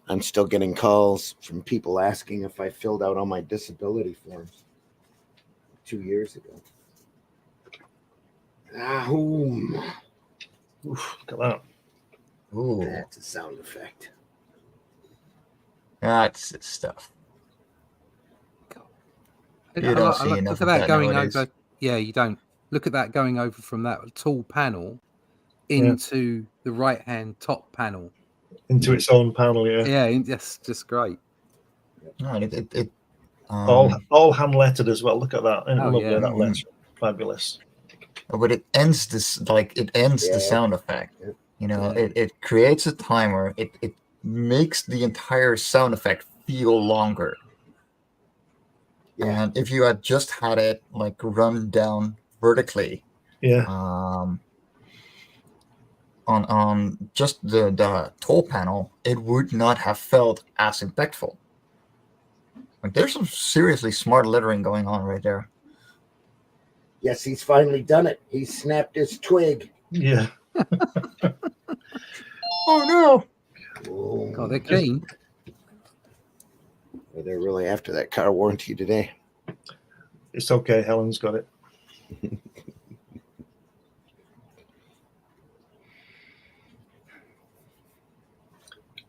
I'm still getting calls from people asking if I filled out all my disability forms 2 years ago.
Oof, look at that.
Ooh.
That's a sound effect.
That's stuff.
You
don't see enough
look at that going
nowadays.
over. Yeah, you don't. Look at that going over from that tall panel into the right-hand top panel.
Into its own panel, yeah.
Yeah, that's just great.
No,
all hand lettered as well. Look at that. Lovely,
yeah.
that letter. Fabulous.
But it ends the sound effect. You know, it creates a timer. It makes the entire sound effect feel longer. And if you had just had it like run down vertically, on just the toll panel, it would not have felt as impactful. Like, there's some seriously smart lettering going on right there.
Yes, he's finally done it. He snapped his twig.
Yeah.
Oh no!
God, they're keen.
They're really after that car warranty today.
It's okay. Helen's got it.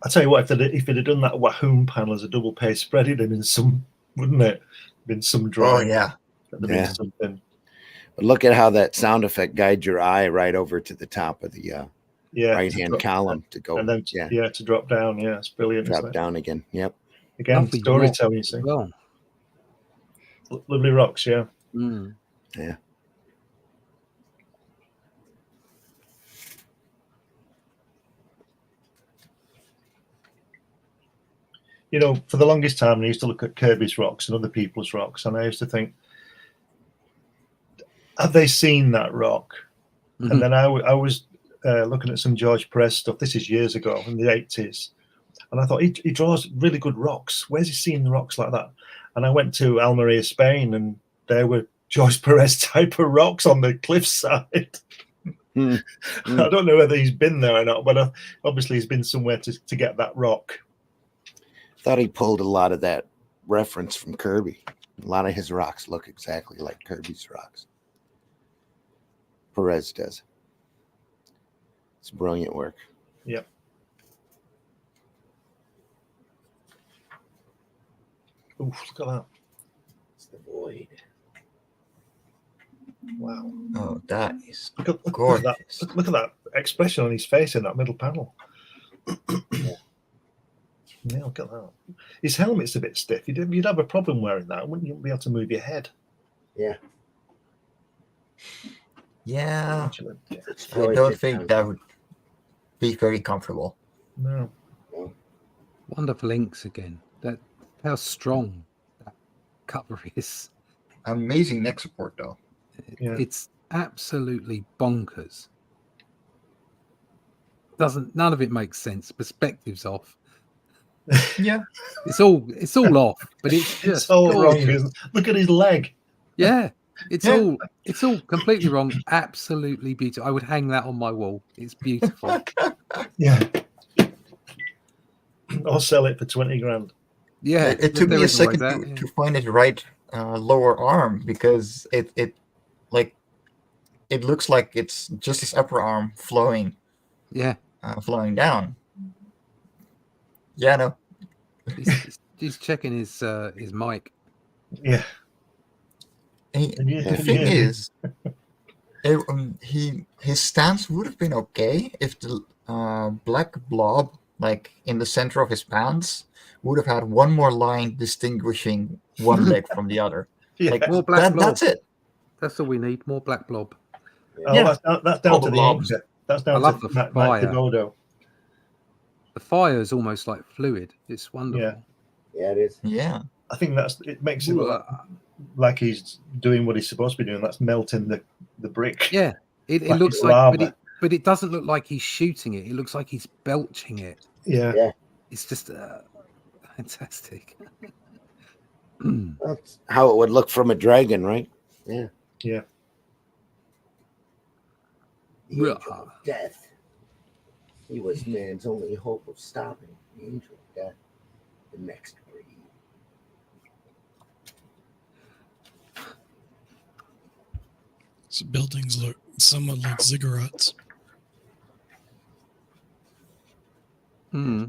I tell you what, if it had done that Wahoom panel as a double page spread, it'd have been some, wouldn't it? Been some drawing.
Oh yeah.
Been something.
But look at how that sound effect guides your eye right over to the top of the right-hand column to go.
And then to drop down. Yeah, it's brilliant.
Drop down again. Yep.
Again, storytelling, you see.
Well.
Lovely rocks, yeah.
Yeah.
You know, for the longest time, I used to look at Kirby's rocks and other people's rocks, and I used to think, have they seen that rock? Mm-hmm. And then I was looking at some George Perez stuff. This is years ago, in the 80s. And I thought, he draws really good rocks. Where's he seen the rocks like that? And I went to Almeria, Spain, and there were George Perez type of rocks on the cliffside. I don't know whether he's been there or not, but obviously he's been somewhere to get that rock.
Thought he pulled a lot of that reference from Kirby. A lot of his rocks look exactly like Kirby's rocks. Perez does. It's brilliant work.
Yep. Oof, look at that.
It's the void.
Wow.
Oh, that is
Look at
gorgeous.
that. Look at that expression on his face in that middle panel. Yeah, look at that. His helmet's a bit stiff. You'd have a problem wearing that, wouldn't you? Be able to move your head.
Yeah.
Yeah.
Yeah.
I don't think that would be very comfortable.
No.
Wonderful inks again. That how strong that cover is.
Amazing neck support, though.
Yeah.
It's absolutely bonkers. None of it makes sense. Perspective's off.
Yeah.
It's all off, but it's just
It's all wrong.
gorgeous.
Look at his leg.
Yeah. It's
Yeah.
all completely wrong. Absolutely beautiful. I would hang that on my wall. It's beautiful.
Yeah. Or sell it for 20 grand.
Yeah.
It took
there
me a
is always
second
that, yeah.
to find it right lower arm, because it looks like it's just his upper arm flowing
Yeah.
down. Yeah, no.
He's checking his mic.
Yeah.
The thing is, his stance would have been okay if the black blob, like in the center of his pants, would have had one more line distinguishing one leg from the other.
Yeah.
Like
More black blob.
that's it.
That's all we need. More black blob.
Oh,
Yeah.
that's
All
down
the
to the
blobs.
inker. That's
I
down
love
to
the
Matt
fire.
Thibodeau.
The fire is almost like fluid. It's wonderful.
Yeah.
Yeah, it is.
Yeah.
I think it makes it look like he's doing what he's supposed to be doing. That's melting the brick.
Yeah. It
Like
looks
it's
like,
lava.
but it doesn't look like he's shooting it. It looks like he's belching it.
Yeah.
Yeah.
It's just fantastic.
That's how it would look from a dragon, right? Yeah.
Yeah.
The angel of death. He was man's only hope of stopping the angel of death. The next breed.
So buildings look somewhat like ziggurats.
Hmm.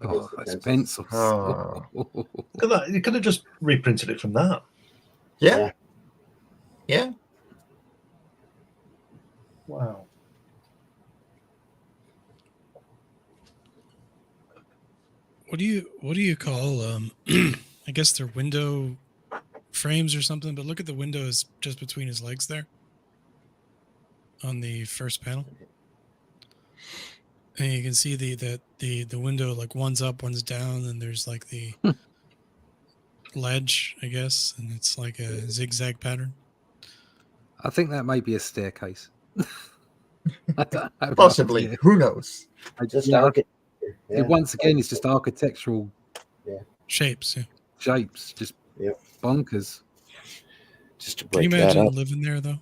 Oh, those pencils.
Oh.
Look at that. You could have just reprinted it from that.
Yeah. Yeah.
Wow.
What do you call I guess they're window frames or something, but look at the windows just between his legs there on the first panel. And you can see the window, like one's up, one's down, and there's like the ledge, I guess, and it's like a zigzag pattern.
I think that may be a staircase. I don't have no
Possibly.
idea.
Who knows?
Once again, it's just architectural
Shapes. Yeah.
shapes, just bonkers.
Just to
Can you
break that
imagine
up.
living there though?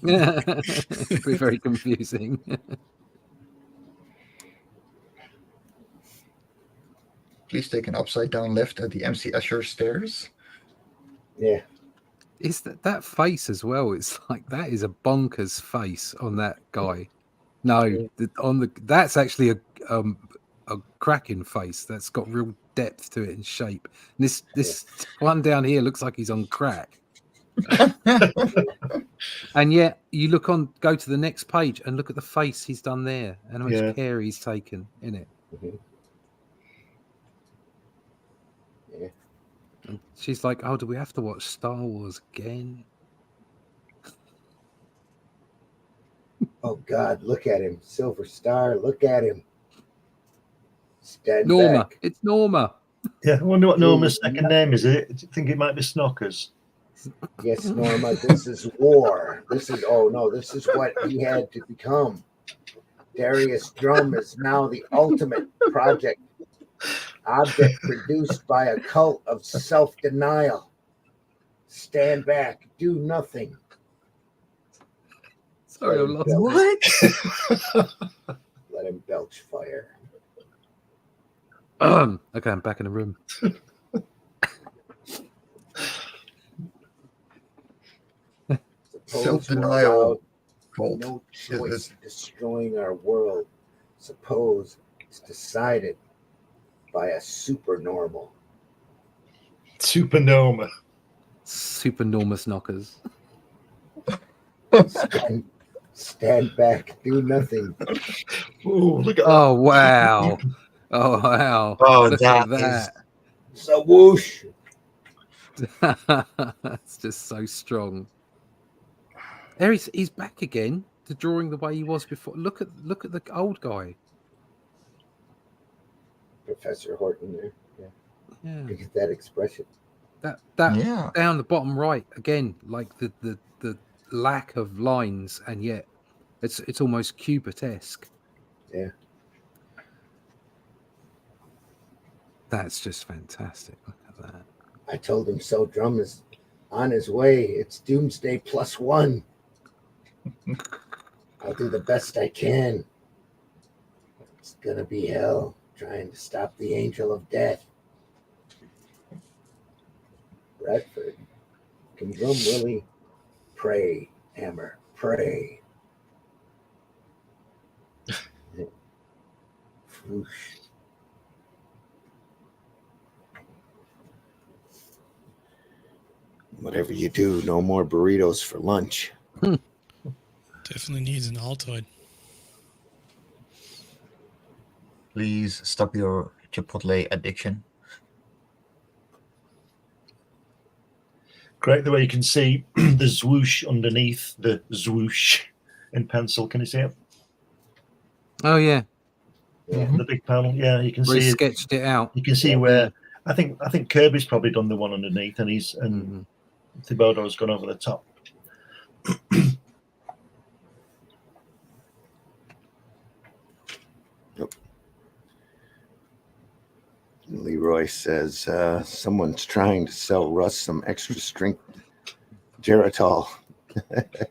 It'd be very confusing.
Please take an upside down left at the MC Escher stairs.
Yeah.
Is that face as well? It's like that is a bonkers face on that guy. No, that's actually a cracking face that's got real depth to it and shape. And this one down here looks like he's on crack. And yet you go to the next page and look at the face he's done there and how much care he's taken in it.
Mm-hmm. Yeah.
And she's like, "Oh, do we have to watch Star Wars again?"
Oh God, look at him. Silver Star, look at him. Stand
Norma.
back.
It's Norma.
Yeah, I wonder what Norma's second name is. Do you think it might be Snockers?
Yes, Norma, this is war. This is what he had to become. Darius Drum is now the ultimate object produced by a cult of self-denial. Stand back. Do nothing.
Sorry, I'm lost.
What?
Let him belch fire.
Okay, I'm back in the room.
Self-denial.
No choice in destroying our world. Suppose it's decided by a supernormal.
Supernova.
Supernormous knockers.
Stand back. Do nothing.
Ooh, look at
Oh, wow. Oh, wow.
Oh,
Look
that
at that.
So whoosh.
That's just so strong. There he's back again to drawing the way he was before. Look at the old guy.
Professor Horton there.
Yeah.
Look at that expression.
That
Yeah.
down the bottom right again, like the lack of lines, and yet it's almost Cubert-esque.
Yeah.
That's just fantastic. Look at that.
I told him so. Drum is on his way. It's Doomsday +1. I'll do the best I can. It's gonna be hell trying to stop the Angel of Death. Bradford, can Drum really pray, Hammer, pray? Whoosh. Whatever you do, no more burritos for lunch.
Definitely needs an Altoid.
Please stop your Chipotle addiction.
Great the way you can see the swoosh underneath the swoosh in pencil. Can you see it?
Oh yeah,
The big panel. Yeah, you can
where he
see it.
sketched it out.
You can see where I think Kirby's probably done the one underneath, and Thibodeau's gone over the top.
Leroy says someone's trying to sell Russ some extra strength Geritol.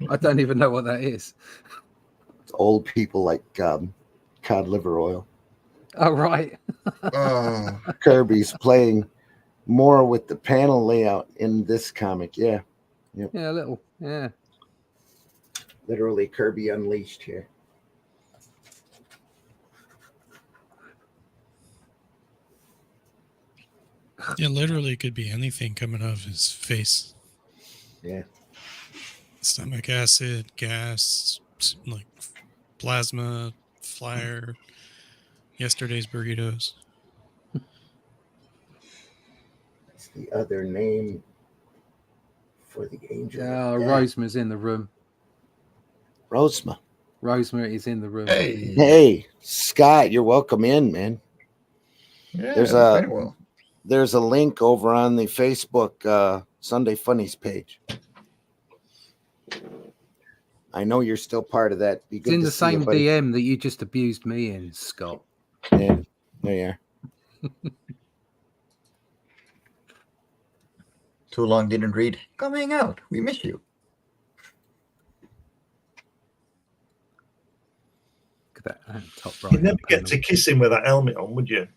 I don't even know what that is.
It's old people like cod liver oil.
Oh right.
Kirby's playing more with the panel layout in this comic. Yeah. Yep.
Yeah, a little. Yeah.
Literally Kirby Unleashed here.
Yeah, literally it could be anything coming out of his face.
Yeah.
Stomach acid, gas, like plasma, fire, yesterday's burritos.
That's the other name for the angel.
Rosemary's in the room.
Rosema.
Rosemary is in the room.
Hey, Scott, you're welcome in, man.
Yeah,
There's a link over on the Facebook Sunday Funnies page. I know you're still part of that. Be good
It's in
to
the
see you,
same
buddy.
DM that you just abused me in, Scott.
Yeah, there you are.
Too long didn't read. Coming out. We miss you.
Look at that top right.
You'd never get to kiss him with that helmet on, would you?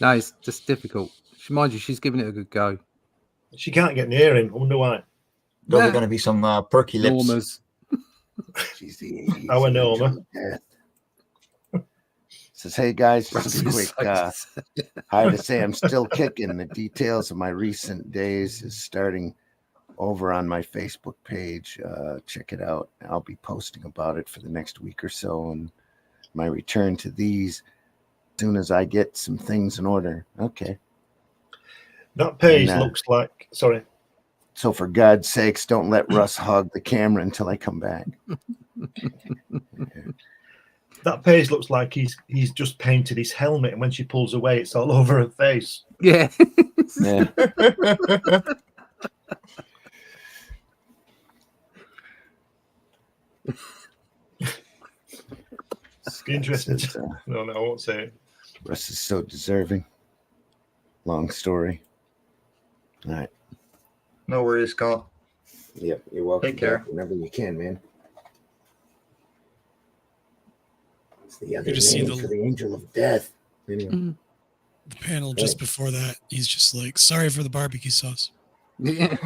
No, it's just difficult. Mind you, she's giving it a good go.
She can't get near him. I wonder why.
Those are going to be some perky lips.
Norma's.
She's the
Our Norma.
Says, hey guys, just a quick hi to say I'm still kicking. The details of my recent days is starting over on my Facebook page. Check it out. I'll be posting about it for the next week or so, and my return to these as soon as I get some things in order. Okay.
That page looks like, sorry.
So for God's sakes, don't let Russ hug the camera until I come back.
That page looks like he's just painted his helmet, and when she pulls away, it's all over her face.
Yeah.
Yeah.
Interesting. No, I won't say it.
Russ is so deserving. Long story. All right.
No worries, Scott.
Yep, you're welcome.
Take care.
Back whenever you can, man. It's the other
just see
name for the angel of death. Anyway.
The panel just before that, he's just like, sorry for the barbecue sauce.
Yeah,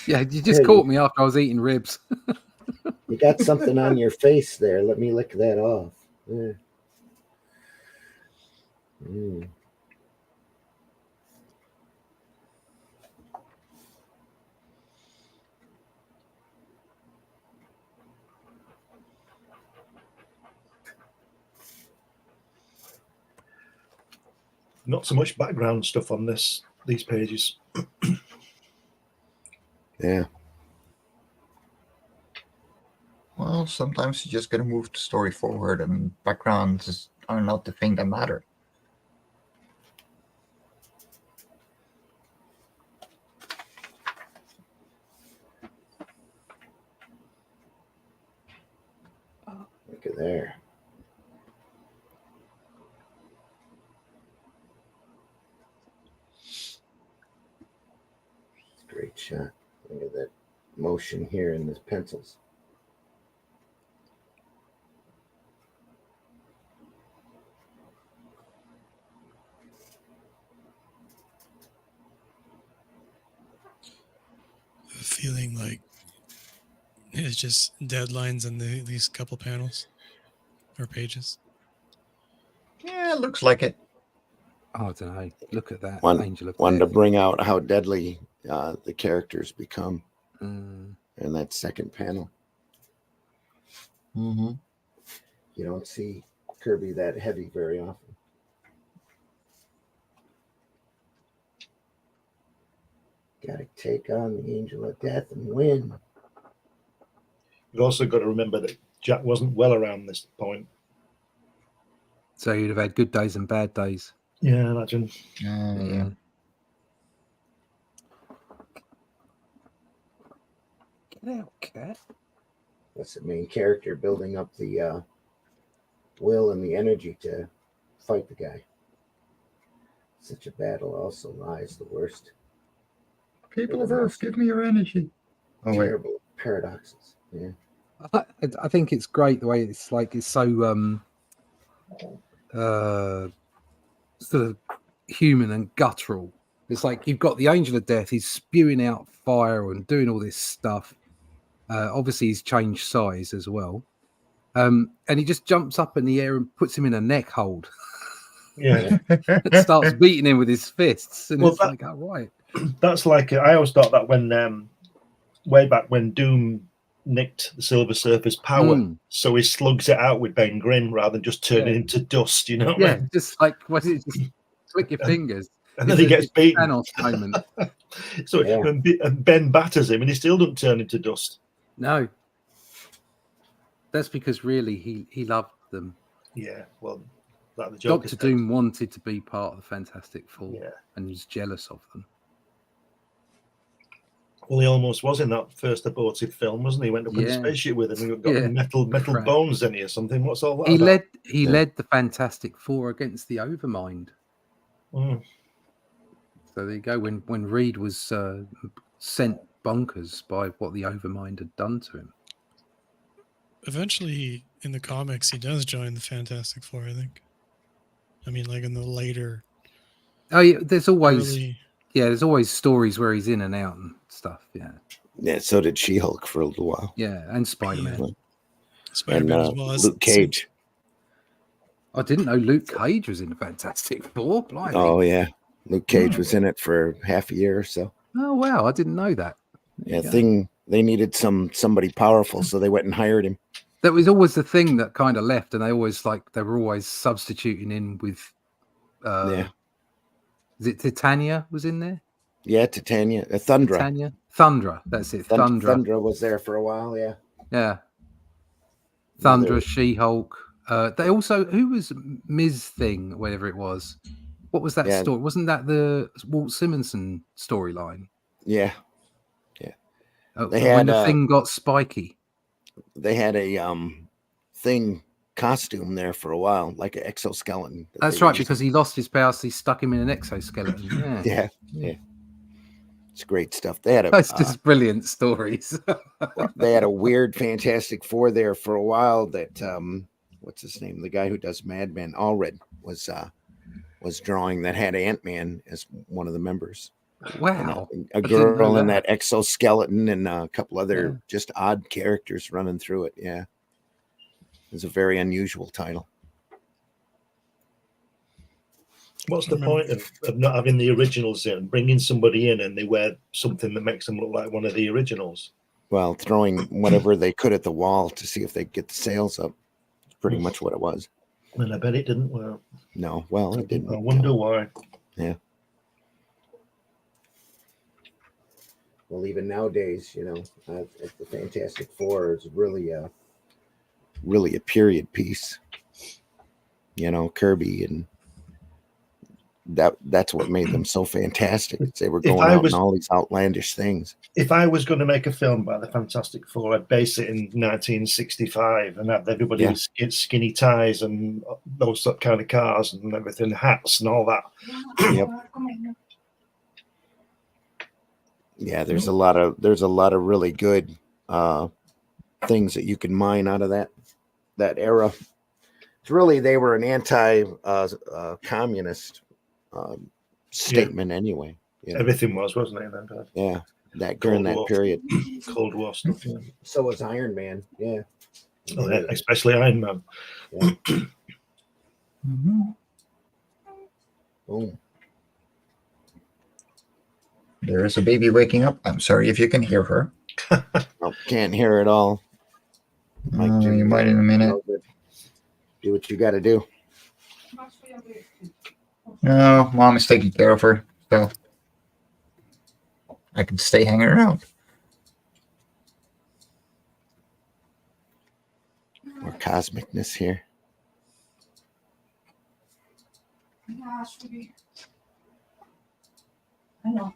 yeah. You just caught me after I was eating ribs.
You got something on your face there. Let me lick that off. Yeah.
Not so much background stuff on these pages.
Yeah.
Well, sometimes you just gotta move the story forward, and backgrounds are not the thing that matter.
Look at there. Great shot. Look at that motion here in the pencils.
Feeling like it's just deadlines in these couple panels or pages.
Yeah, it looks like it.
Oh, I don't know. Look at that.
Angel of Death. To bring out how deadly the characters become in that second panel.
Mm-hmm.
You don't see Kirby that heavy very often. Got to take on the Angel of Death and win.
You've also got to remember that Jack wasn't well around this point.
So you'd have had good days and bad days.
Yeah, imagine.
Yeah.
Get out, cat.
That's the main character, building up the will and the energy to fight the guy. Such a battle also lies the worst.
People of Earth, give me your energy.
Terrible paradoxes. Yeah.
I think it's great the way it's like it's so sort of human and guttural. It's like you've got the Angel of Death, he's spewing out fire and doing all this stuff. Obviously he's changed size as well. And he just jumps up in the air and puts him in a neck hold.
Yeah.
And starts beating him with his fists. And it's like, oh, right.
That's like, I always thought that when way back when Doom nicked the Silver Surfer's power, so he slugs it out with Ben Grimm rather than just turning into dust, you know what I mean?
Just like, what is it? Just click your fingers.
And then he gets beaten.
Thanos moment.
So and Ben batters him and he still doesn't turn into dust.
No. That's because really he loved them.
Yeah, well, like the Joker
Dr. Doom wanted to be part of the Fantastic Four and was jealous of them.
Well, he almost was in that first aborted film, wasn't he? He went up in the spaceship with him and got metal bones in he or something. What's all that?
He led the Fantastic Four against the Overmind.
Mm.
So there you go. When Reed was sent bonkers by what the Overmind had done to him.
Eventually, in the comics, he does join the Fantastic Four, I think. I mean, like in the later.
Oh, yeah. There's always stories where he's in and out and stuff. Yeah.
Yeah. So did She-Hulk for a little while.
Yeah, and Spider-Man.
Yeah.
Spider-Man as well as
Luke Cage.
I didn't know Luke Cage was in the Fantastic Four. Blimey.
Oh yeah, Luke Cage was in it for half a year or so.
Oh wow, I didn't know that.
They needed somebody powerful, so they went and hired him.
That was always the thing that kind of left, and they were always substituting in with. Is it Titania was in there?
Yeah, Titania, Thundra.
Thundra, that's it.
Thundra was there for a while. Yeah.
Yeah. Thundra, She-Hulk. They also, who was Ms. Thing, whatever it was. What was that story? Wasn't that the Walt Simonson storyline?
Yeah. Yeah.
When the Thing got spiky.
They had a Thing costume there for a while, like an exoskeleton.
That's right, because he lost his powers, so he stuck him in an exoskeleton.
Yeah. It's great stuff. They had
That's just brilliant stories.
they had a weird Fantastic Four there for a while. That what's his name? The guy who does Mad Men, Allred, was drawing, that had Ant-Man as one of the members.
Wow.
And a girl in that exoskeleton and a couple other just odd characters running through it. Yeah. It was a very unusual title.
What's the point of not having the originals in, bringing somebody in and they wear something that makes them look like one of the originals?
Well, throwing whatever they could at the wall to see if they get the sales up. It's pretty much what it was.
And I bet it didn't work.
No, well, it didn't.
I wonder why.
Yeah. Well, even nowadays, you know, the Fantastic Four is really a period piece. You know, Kirby, and that's what made them so fantastic. They were going out in all these outlandish things.
If I was going to make a film about the Fantastic Four, I'd base it in 1965 and have everybody with skinny ties and those kind of cars and everything, hats and all that.
Yep. Yeah, there's a lot of really good things that you can mine out of that era. It's really, they were an anti-communist statement anyway. You know?
Everything wasn't it? Then?
Yeah, that during that period.
Cold War stuff. Yeah.
So was Iron Man. Yeah.
Oh, yeah, especially Iron Man.
Yeah. Boom.
There is a baby waking up. I'm sorry if you can hear her.
Oh, can't hear it all.
You might in a minute.
Do what you got to do.
No, Mom is taking care of her, so I can stay hanging around.
More cosmicness here.
I know.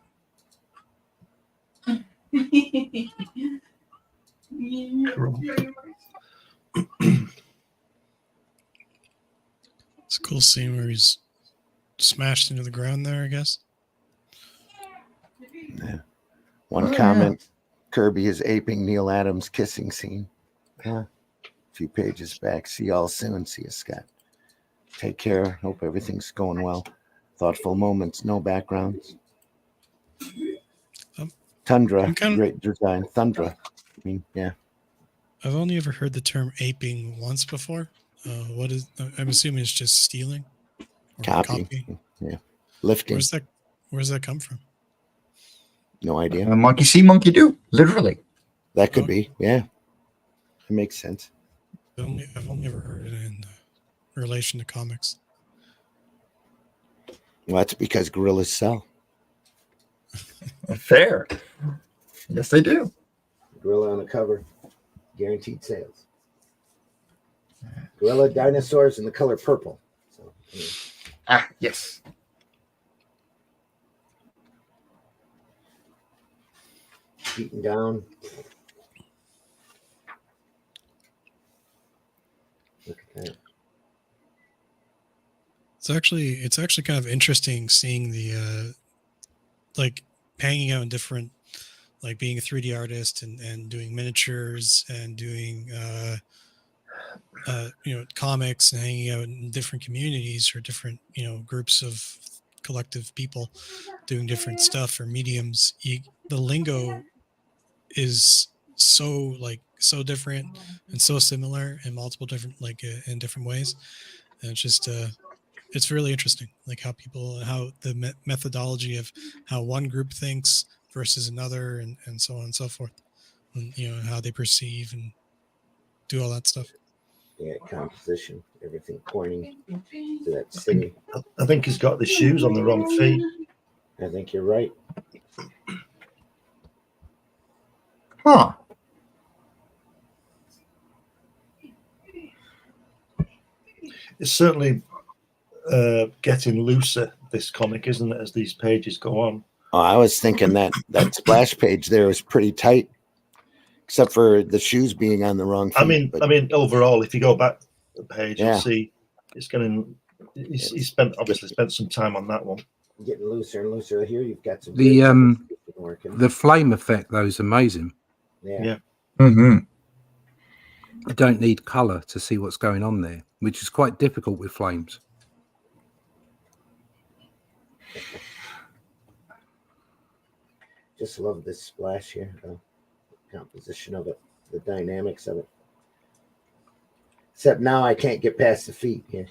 It's a cool scene where he's smashed into the ground there, I guess.
Yeah. One comment. Kirby is aping Neil Adams' kissing scene. Yeah. A few pages back. See y'all soon. See you, Scott. Take care. Hope everything's going well. Thoughtful moments. No backgrounds. Tundra. Great design. Thundra. I mean, yeah.
I've only ever heard the term aping once before. What is? I'm assuming it's just stealing. Or
Copying. Yeah. Lifting.
Where's that come from?
No idea.
Monkey see, monkey do. Literally.
That could be. Yeah. It makes sense.
I've only ever heard it in relation to comics.
Well, that's because gorillas sell.
Fair. Yes, they do.
Gorilla on the cover. Guaranteed sales. Gorilla dinosaurs in the color purple. So,
yes.
Beaten down. Look at that.
It's actually kind of interesting seeing the like hanging out in different, like being a 3D artist and doing miniatures and doing comics and hanging out in different communities or different groups of collective people doing different stuff or mediums. The lingo is so different and so similar in multiple different in different ways, and it's just it's really interesting, like how the methodology of how one group thinks versus another, and so on and so forth, and how they perceive and do all that stuff.
Yeah, composition, everything pointing to that city.
I think he's got the shoes on the wrong feet.
I think you're right.
Huh.
It's certainly getting looser, this comic, isn't it, as these pages go on?
Oh, I was thinking that splash page there was pretty tight, except for the shoes being on the wrong feet.
I mean, overall, if you go back the page, you'll see it's getting. He obviously spent some time on that one.
Getting looser and looser. Here you've got some. working.
The flame effect, though, is amazing.
Yeah.
Mm-hmm.
You don't need color to see what's going on there, which is quite difficult with flames.
Just love this splash here. The composition of it, the dynamics of it. Except now I can't get past the feet here.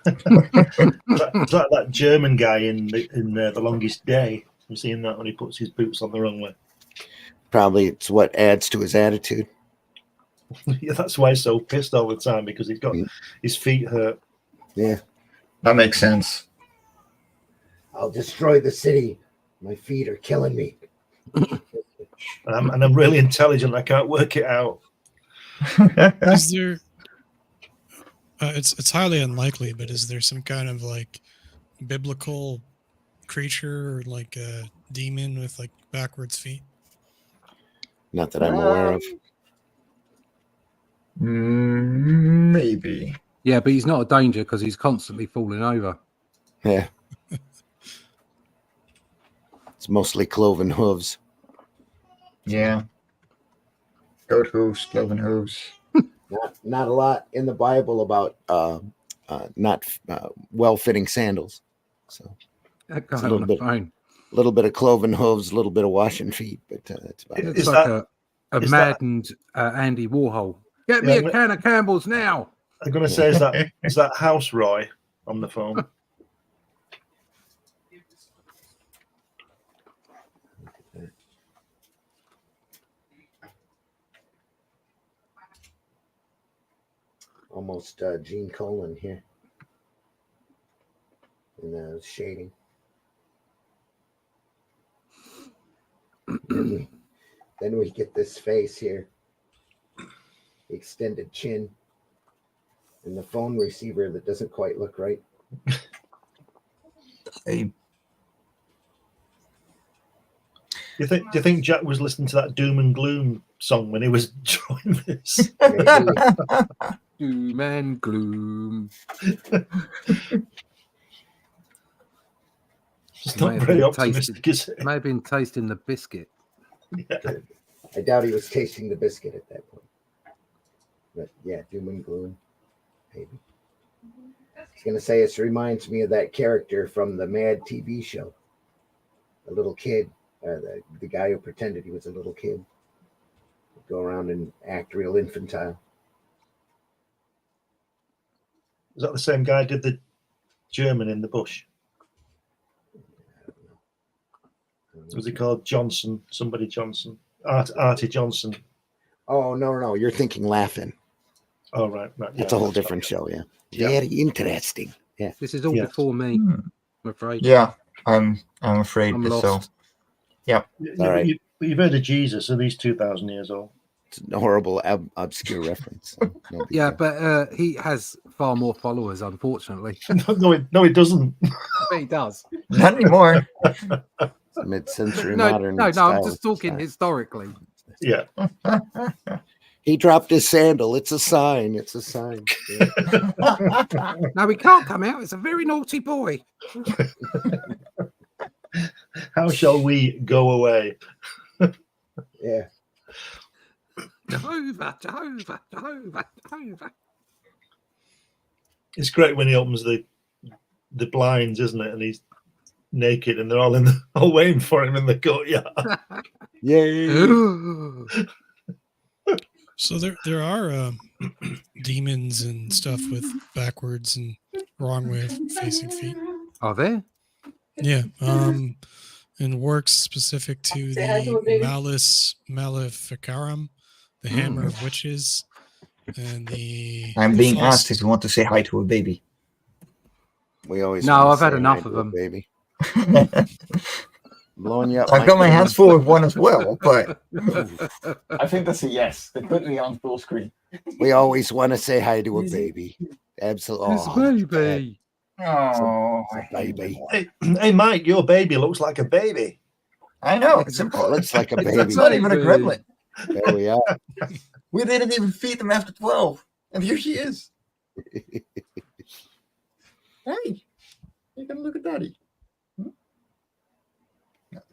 It's like that German guy in The Longest Day. You've seen that when he puts his boots on the wrong way.
Probably it's what adds to his attitude.
Yeah, that's why he's so pissed all the time, because he's got his feet hurt.
Yeah.
That makes sense.
I'll destroy the city. My feet are killing me.
And I'm really intelligent. I can't work it out.
Is there? It's highly unlikely, but is there some kind of like biblical creature or like a demon with like backwards feet?
Not that I'm aware of.
Maybe.
Yeah, but he's not a danger because he's constantly falling over.
Yeah. It's mostly cloven hooves.
Yeah. Goat hooves, cloven hooves.
Not a lot in the Bible about not well-fitting sandals. So
That guy
a little
on the
bit.
phone.
A little bit of cloven hooves, a little bit of washing feet, but that's about it.
It's
Is
like
that-
a
is
maddened Andy Warhol. Get me
Yeah,
a can of Campbell's now.
I'm going to say, is that House Roy on the phone?
Almost Gene Colan here in the shading. Then we get this face here, extended chin, and the phone receiver that doesn't quite look right.
Hey,
Do you think Jack was listening to that doom and gloom song when he was drawing this?
Maybe.
Doom and gloom.
It's not
May have
very
been
optimistic, is it?
May have been tasting the biscuit.
Yeah.
I doubt he was tasting the biscuit at that point. But yeah, doom and gloom, maybe. I was going to say, it reminds me of that character from the Mad TV show. The little kid, the guy who pretended he was a little kid. Would go around and act real infantile.
Is that the same guy who did the German in the bush? Was he called Johnson? Somebody Johnson? Artie Johnson.
Oh, no. You're thinking Laughing.
Oh, right.
That's a whole different show, yeah.
Yeah.
Very interesting. Yeah.
This is all
Yeah.
before me, I'm afraid.
yeah, I'm afraid
I'm
so.
lost.
Yeah,
All right.
but you've heard of Jesus, and he's 2,000 years old.
It's a horrible, obscure reference. So no big
Yeah,
deal.
but he has far more followers, unfortunately.
No, it doesn't.
But he does.
Not anymore.
It's a mid-century
No,
modern
I'm
style.
just talking historically.
Yeah.
He dropped his sandal. It's a sign. It's a sign. Yeah.
No, he can't come out. It's a very naughty boy.
How shall we go away?
Yeah.
Jehovah, Jehovah, Jehovah, Jehovah.
It's great when he opens the blinds, isn't it? And he's naked, and they're all all waiting for him in the courtyard.
Yay.
So there are demons and stuff with backwards and wrong way of facing feet.
Are there?
Yeah. And works specific to the Malus Maleficarum, the Hammer of Witches, and the.
I'm being
Faust.
asked if you want to say hi to a baby.
We always.
No,
wanna
I've had
say
enough
hi
of
to a
them.
Baby. Blowing you up.
I've got my
Mike.
hands full with one as well, but I think that's a yes. They put me on full screen.
We always want to say hi to a baby. Absolutely.
It's
Oh,
baby.
Oh,
baby.
Hey, Mike, your baby looks like a baby.
I know. It's
It
simple.
looks like a
It's
baby.
not even a gremlin.
There we are.
We didn't even feed them after 12. And here she is. Hey, you can look at daddy.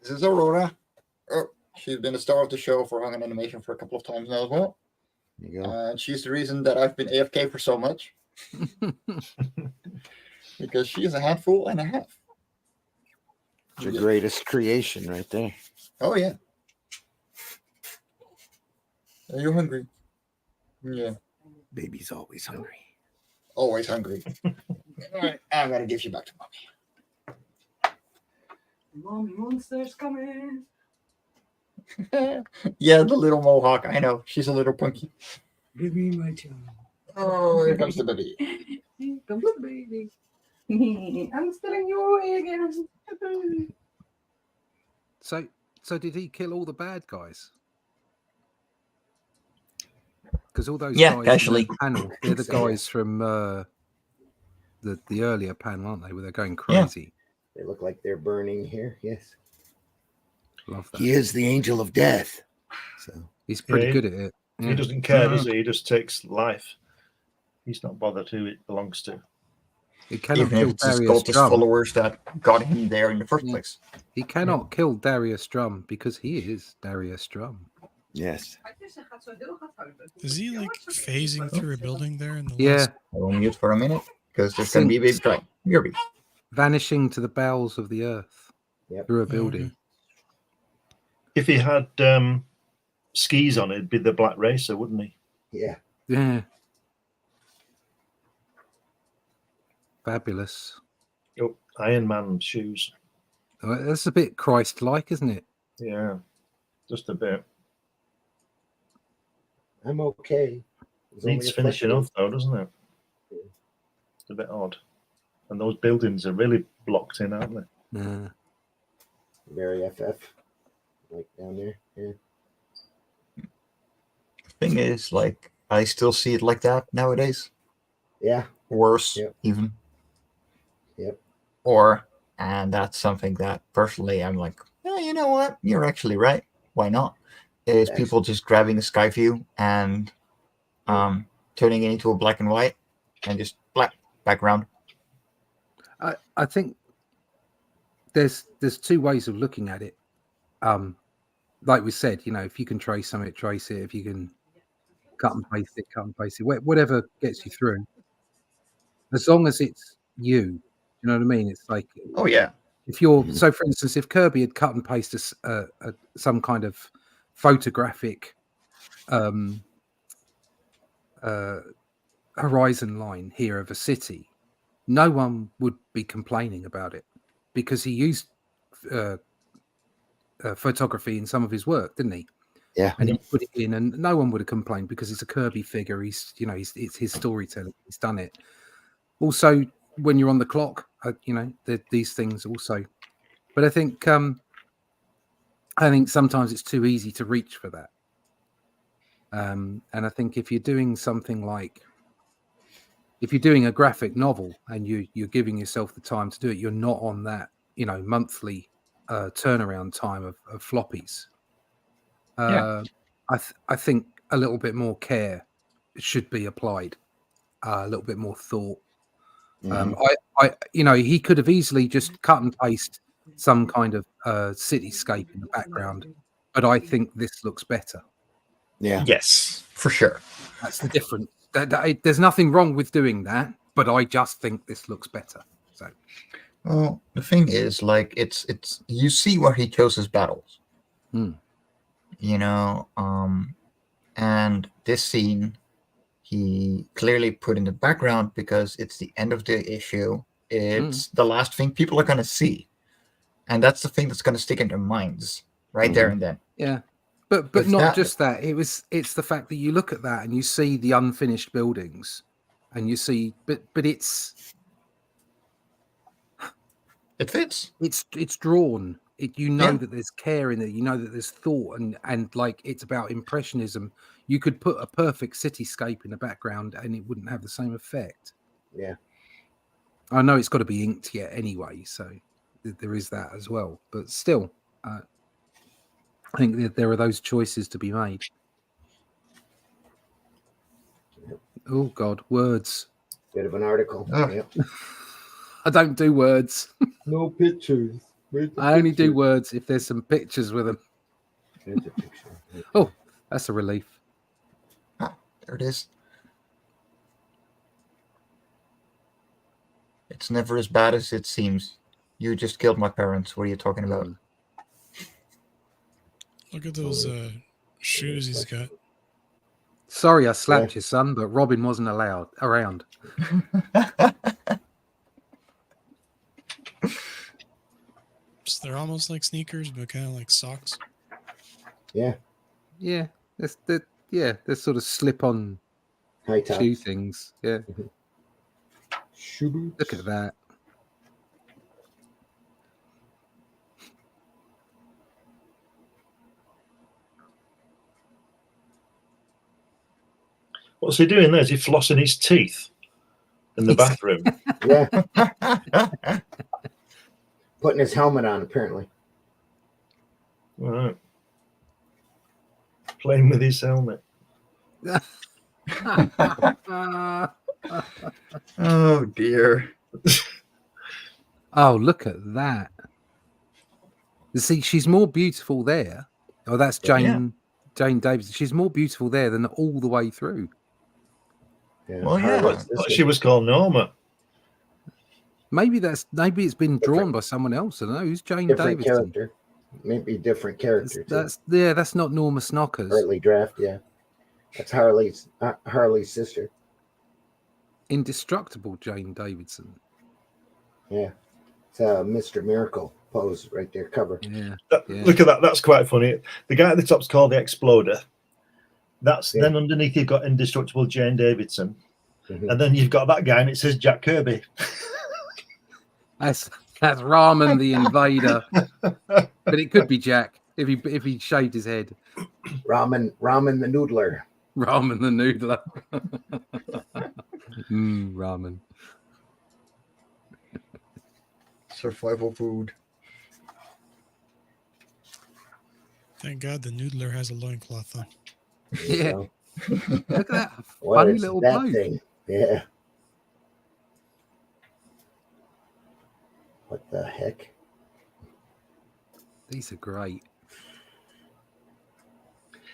This is Aurora. She's been the star of the show for Hung Animation for a couple of times now as well.
There you go.
And she's the reason that I've been AFK for so much. Because she is a handful and a half.
It's your greatest creation right there.
Oh, yeah. Are you hungry? Yeah.
Baby's always hungry.
Always hungry. All right, I'm going to give you back to mommy.
Mommy monster's coming.
Yeah, the little mohawk. I know. She's a little punky.
Give me my child.
Oh, here comes the baby.
Here comes the baby. I'm stealing you away again.
So did he kill all the bad guys? Because all those
Yeah,
guys
actually.
in the panel, they're the guys from the earlier panel, aren't they? Where they're going crazy.
They look like they're burning here. Yes.
Love that.
He is the angel of death. So
He's pretty good at it.
He doesn't care, does he? He just takes life. He's not bothered who it belongs to.
He cannot
Even if
kill
it's his
Darius
cultist
Drum.
followers that got him there in the first place.
He cannot kill Darius Drum because he is Darius Drum.
yes.
Is he like phasing through a building there in the
Yeah,
last?
I'll mute for a minute because there's going to be a big strike. Kirby.
vanishing to the bowels of the earth through a building.
If he had skis on, it'd be the Black Racer, wouldn't he?
Yeah.
Yeah. Fabulous.
Oh, Iron Man shoes.
Oh, that's a bit Christ-like, isn't it?
Yeah, just a bit.
I'm okay.
Needs finishing off, though, doesn't it? It's a bit odd. And those buildings are really blocked in, aren't they?
Yeah.
Very FF. Like down there. Yeah.
Thing is, like, I still see it like that nowadays.
Yeah.
Worse,
Yep.
even.
Yep.
Or, and that's something that personally I'm like, well, you know what? You're actually right. Why not? Is people just grabbing the sky view and turning it into a black and white and just black background.
I think there's two ways of looking at it. Like we said, you know, if you can trace something, trace it. If you can cut and paste it, whatever gets you through. As long as it's you know what I mean? It's like,
oh yeah.
If you're so, for instance, if Kirby had cut and pasted some kind of photographic horizon line here of a city, no one would be complaining about it because he used photography in some of his work, didn't he?
Yeah.
And he put it in, and no one would have complained because it's a Kirby figure. He's, you know, it's his storytelling. He's done it. Also, when you're on the clock, you know, these things also. But I think sometimes it's too easy to reach for that. And I think if you're doing something like, if you're doing a graphic novel and you're giving yourself the time to do it, you're not on that, you know, monthly turnaround time of floppies. I think a little bit more care should be applied, a little bit more thought. You know, he could have easily just cut and paste some kind of cityscape in the background, but I think this looks better.
Yeah.
Yes, for sure.
That's the difference. There's nothing wrong with doing that, but I just think this looks better. So,
well, the thing is, like, it's you see where he chose his battles. You know, and this scene he clearly put in the background because it's the end of the issue. It's the last thing people are going to see. And that's the thing that's going to stick in their minds right there and then.
Yeah. But not just that. It's the fact that you look at that and you see the unfinished buildings and you see, but it
fits.
It's drawn. You know that there's care in it. You know that there's thought and like it's about impressionism. You could put a perfect cityscape in the background and it wouldn't have the same effect.
Yeah.
I know it's got to be inked yet anyway, so there is that as well. But still, I think that there are those choices to be made. Oh God, words.
Bit of an article. Yep.
I don't do words.
No pictures.
I only do words if there's some pictures with them.
Here's a picture.
Oh, that's a relief.
Ah, there it is. It's never as bad as it seems. You just killed my parents. What are you talking about?
Look at those shoes he's got.
Sorry, I slapped you, son, but Robin wasn't allowed around.
They're almost like sneakers, but kind of like socks.
Yeah.
Yeah, they're sort of slip-on
High tops.
shoe things. Yeah.
Shoe boots.
Look at that.
What's he doing there? Is he flossing his teeth in the bathroom?
Yeah. Putting his helmet on, apparently.
All right. Playing with his helmet.
Oh dear.
Oh, look at that. You see, she's more beautiful there. Oh, that's Jane Davis. She's more beautiful there than all the way through.
Yeah.
Well, yeah.
I thought she was called Norma.
Maybe it's been drawn by someone else. I don't know. Who's Jane
Different
Davidson?
character. Maybe different character.
That's not Norma Snockers.
Early draft, yeah. That's Harley's sister.
Indestructible Jane Davidson.
Yeah. It's a Mr. Miracle pose right there, cover.
Yeah.
Look at that. That's quite funny. The guy at the top's called the Exploder. Then underneath you've got Indestructible Jane Davidson.
Mm-hmm.
And then you've got that guy and it says Jack Kirby.
That's Rahman the Invader. But it could be Jack if he shaved his head.
Ramen the Noodler.
Rahman the Noodler. Ramen.
Survival food.
Thank God the noodler has a loincloth on.
Yeah. Look at that
What
funny
is
little
that
bloke.
thing? Yeah. What the heck?
These are great.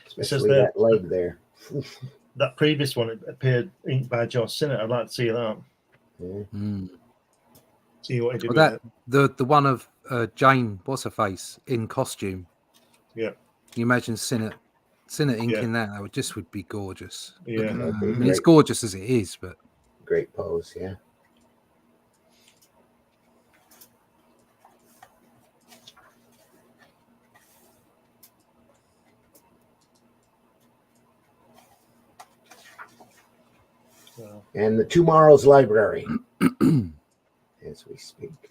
Especially that leg there.
That previous one appeared inked by Josh Sinnott. I'd like to see that.
Yeah.
See what he did
Well,
with
the one of Jane, what's her face, in costume.
Yeah.
Can you imagine Sinnott inking that? That would be gorgeous.
Yeah.
I mean, it's gorgeous as it is, but
great pose, yeah. And the Tomorrow's Library, as we speak.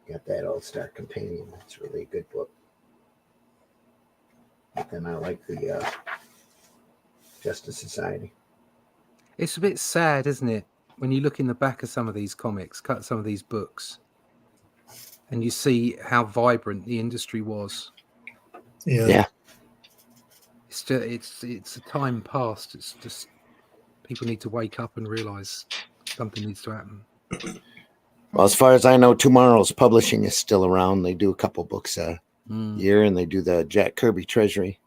Got that All-Star Companion. That's really a good book. But then I like the Justice Society.
it's a bit sad, isn't it? When you look in the back of some of these comics, some of these books, and you see how vibrant the industry was.
Yeah.
It's just, it's a time past. It's just people need to wake up and realize something needs to happen.
Well, as far as I know, Tomorrow's Publishing is still around. They do a couple books a year, and they do the Jack Kirby Treasury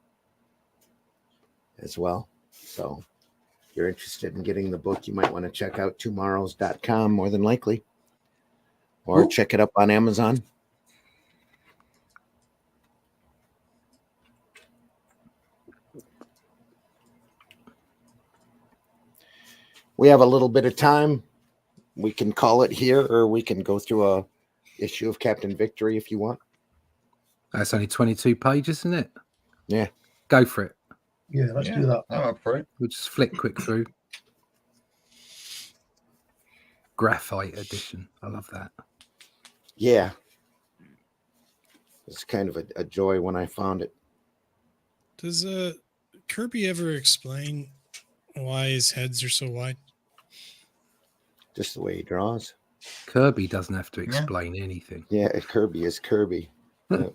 as well. So if you're interested in getting the book, you might want to check out tomorrows.com more than likely, or check it up on Amazon. We have a little bit of time. We can call it here, or we can go through a issue of Captain Victory if you want.
That's only 22 pages, isn't it?
Yeah.
Go for it.
Yeah, let's do that.
I'm up for it.
We'll just flick quick through. Graphite Edition. I love that.
Yeah. It's kind of a joy when I found it.
Does Kirby ever explain why his heads are so wide?
Just the way he draws.
Kirby doesn't have to explain anything.
Yeah, Kirby is Kirby. Yeah.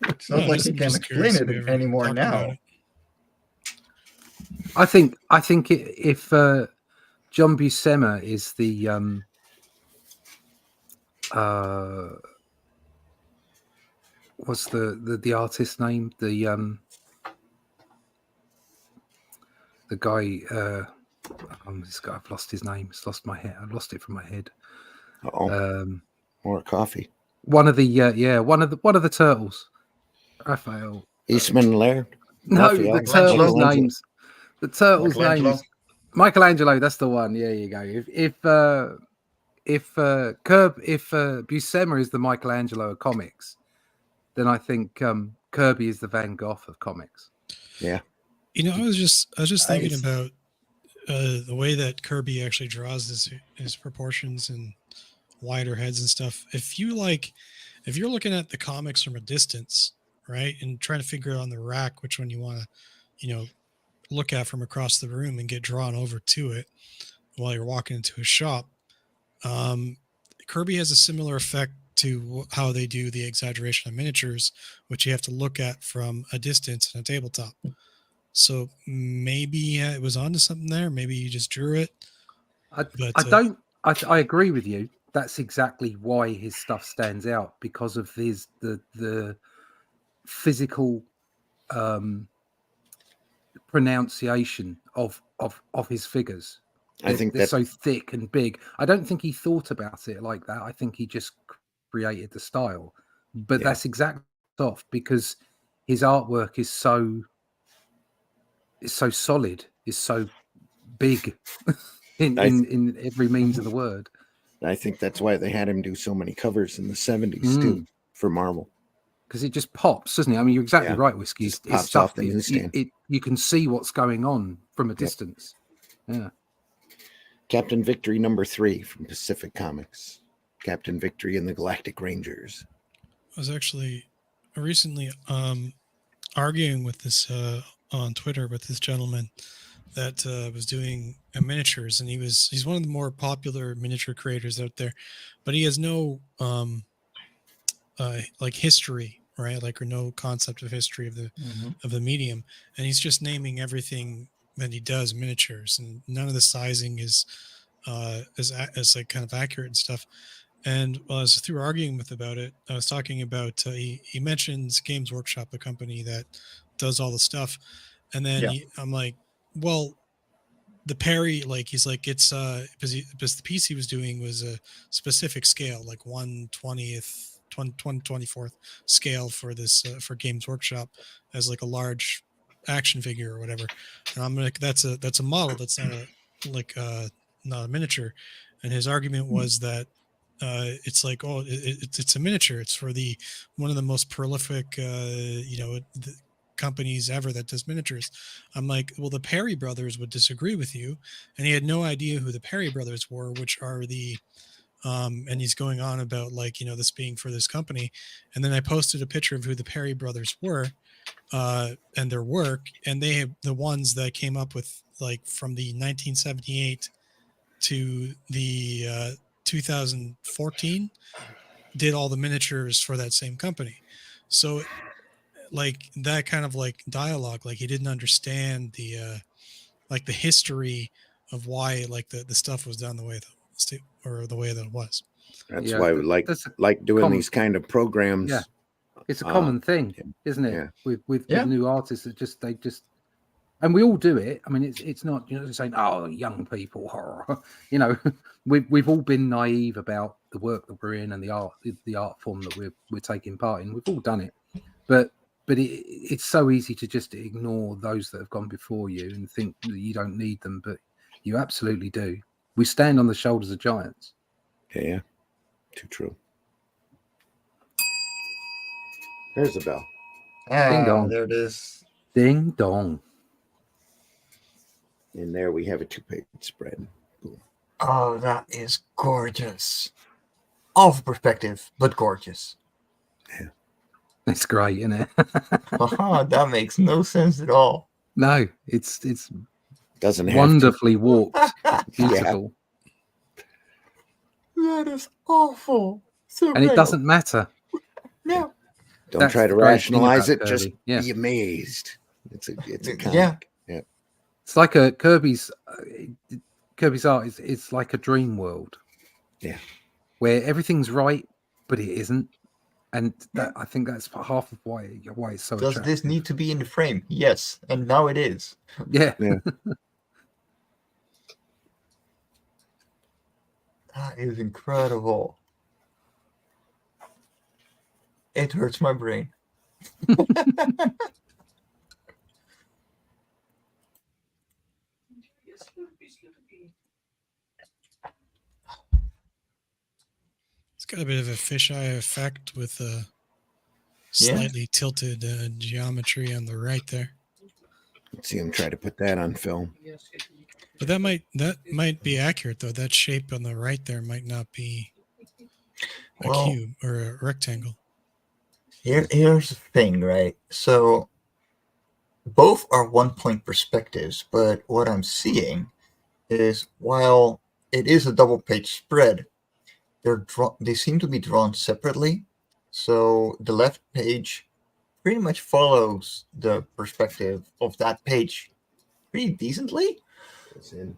It's not like he can explain it anymore now.
I think if John Buscema is the what's the artist name? The guy. This guy. I've lost his name. It's lost my head. I lost it from my head.
More coffee.
One of the one of the turtles. Raphael.
Eastman Laird.
No,
Raphael.
the turtles'
Michelangelo.
names. The turtles'
Michelangelo.
names. Michelangelo. That's the one. Yeah, you go. If Buscema is the Michelangelo of comics, then I think Kirby is the Van Gogh of comics.
Yeah.
You know, I was just thinking about the way that Kirby actually draws his proportions and wider heads and stuff. If you're looking at the comics from a distance, right, and trying to figure out on the rack which one you want to, look at from across the room and get drawn over to it while you're walking into a shop, Kirby has a similar effect to how they do the exaggeration of miniatures, which you have to look at from a distance in a tabletop. So maybe it was onto something there. Maybe you just drew it.
I agree with you. That's exactly why his stuff stands out, because of the physical pronunciation of his figures.
I think
they're so thick and big. I don't think he thought about it like that. I think he just created the style. But that's exactly off, because his artwork is so solid, is so big in every means of the word.
I think that's why they had him do so many covers in the 70s too for Marvel.
Because it just pops, doesn't it? I mean, you're exactly right, Whiskey.
Just pops off the newsstand.
You can see what's going on from a distance. Yeah.
Captain Victory #3 from Pacific Comics. Captain Victory and the Galactic Rangers.
I was actually recently arguing with this on Twitter with this gentleman that was doing miniatures, and he's one of the more popular miniature creators out there, but he has no like history, right? Like, or no concept of history of the medium, and he's just naming everything that he does miniatures, and none of the sizing is like kind of accurate and stuff. And while I was through arguing with about it, I was talking about he mentions Games Workshop, a company that does all the stuff, and then I'm like, well, the Perry, like, he's like, it's because the piece he was doing was a specific scale, like 1/24th scale for this for Games Workshop, as like a large action figure or whatever. And I'm like, that's a model, that's not a miniature. And his argument was that it's like, it's a miniature, it's for one of the most prolific companies ever that does miniatures. I'm like, well, the Perry brothers would disagree with you, and he had no idea who the Perry brothers were, which are and he's going on about, like, this being for this company. And then I posted a picture of who the Perry brothers were and their work, and they have the ones that came up with, like, from the 1978 to the 2014 did all the miniatures for that same company. So like that kind of like dialogue, like he didn't understand the like the history of why like the stuff was done the way that it was.
That's why we like doing these kind of programs.
Yeah, it's a common thing, isn't it? With new artists that they just and we all do it. I mean, it's not saying, oh, young people, we've all been naive about the work that we're in and the art form that we're taking part in. We've all done it, but it's so easy to just ignore those that have gone before you and think that you don't need them, but you absolutely do. We stand on the shoulders of giants.
Yeah, too true. There's a bell.
Ding dong.
There it is.
Ding dong.
And there we have a 2-page spread. Boom.
Oh, that is gorgeous. Off perspective, but gorgeous.
Yeah.
It's great, isn't it?
That makes no sense at all.
No, it's
doesn't have
wonderfully warped. Beautiful.
That is awful. So
and it doesn't matter.
No.
Don't try to rationalize it. Just be amazed. It's a comic.
Yeah.
It's like a Kirby's art is like a dream world.
Yeah.
Where everything's right, but it isn't. And that I think that's half of why it's so
Does
attractive.
this need to be in the frame? Yes, and now it is.
Yeah.
That is incredible. It hurts my brain.
It's got a bit of a fisheye effect with a slightly tilted geometry on the right there.
Let's see him try to put that on film.
But that might be accurate though. That shape on the right there might not be a cube or a rectangle.
Here's the thing, right? So both are 1-point perspectives, but what I'm seeing is while it is a double page spread, they seem to be drawn separately. So the left page pretty much follows the perspective of that page pretty decently.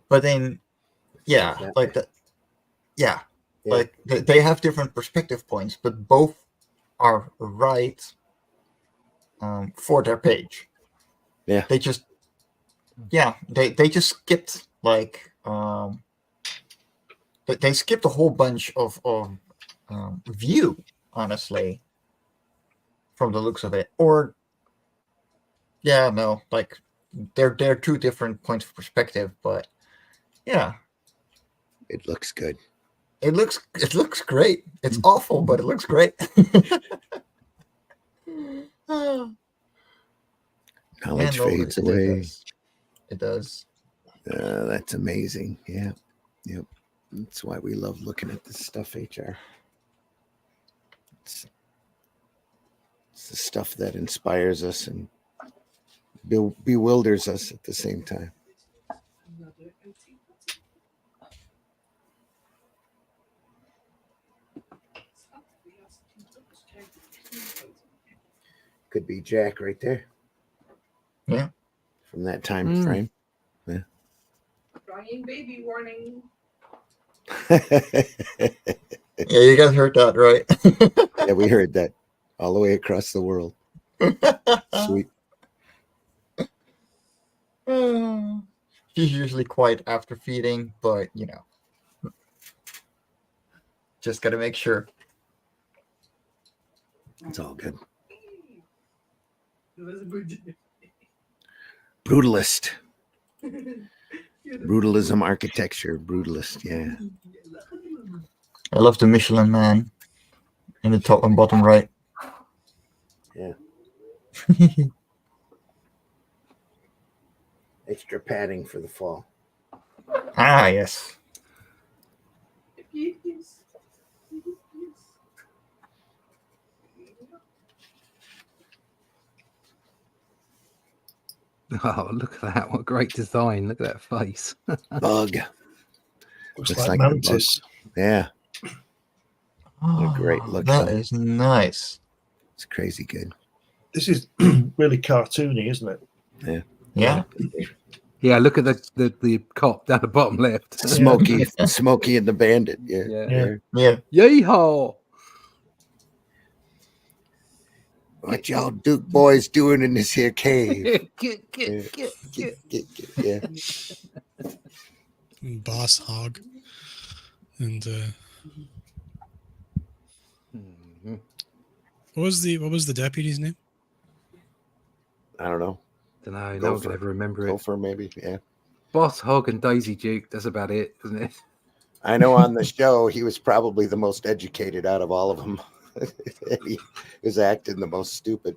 But then, like that. Yeah. Like they have different perspective points, but both are right for their page.
Yeah.
They just skipped like they skipped a whole bunch of view, honestly, from the looks of it. Or like they're two different points of perspective, but yeah.
It looks good.
It looks great. It's awful, but it looks great.
Knowledge fades away.
It does.
That's amazing. Yeah. Yep. That's why we love looking at this stuff, HR. It's the stuff that inspires us and bewilders us at the same time. Could be Jack right there.
Yeah.
From that time frame. Yeah.
Crying baby warning.
Yeah, you guys heard that, right?
Yeah, we heard that all the way across the world. Sweet.
She's usually quiet after feeding, but just gotta make sure.
It's all good.
It was a good.
Brutalist. Brutalism architecture. Brutalist, yeah.
I love the Michelin Man in the top and bottom right.
Yeah. Extra padding for the fall.
Ah, yes.
Oh, look at that. What great design. Look at that face.
Bug.
Looks like mantis.
Yeah.
Oh,
a great look.
That is nice.
It's crazy good.
This is really cartoony, isn't it?
Yeah.
Yeah.
Yeah, look at the cop down the bottom left.
Smokey and the Bandit. Yeah.
Yeehaw!
What y'all Duke boys doing in this here cave? Yeah.
Boss Hog. And what was the deputy's name?
I don't know.
No one can ever remember it.
Gopher, maybe, yeah.
Boss Hog and Daisy Duke, that's about it, isn't it?
I know on the show he was probably the most educated out of all of them. He was acting the most stupid.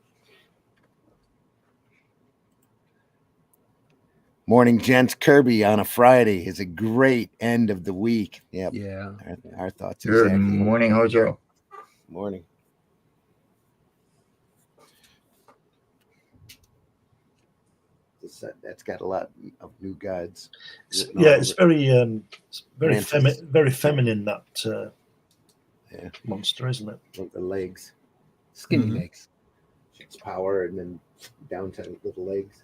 Morning, gents. Kirby on a Friday is a great end of the week. Yep.
Yeah.
Our thoughts.
Good
exactly.
morning, Hojo.
Morning. That's got a lot of new gods.
Yeah, it's very feminine, that monster, isn't it?
Look, the legs.
Skinny legs.
It's power and then down to little legs.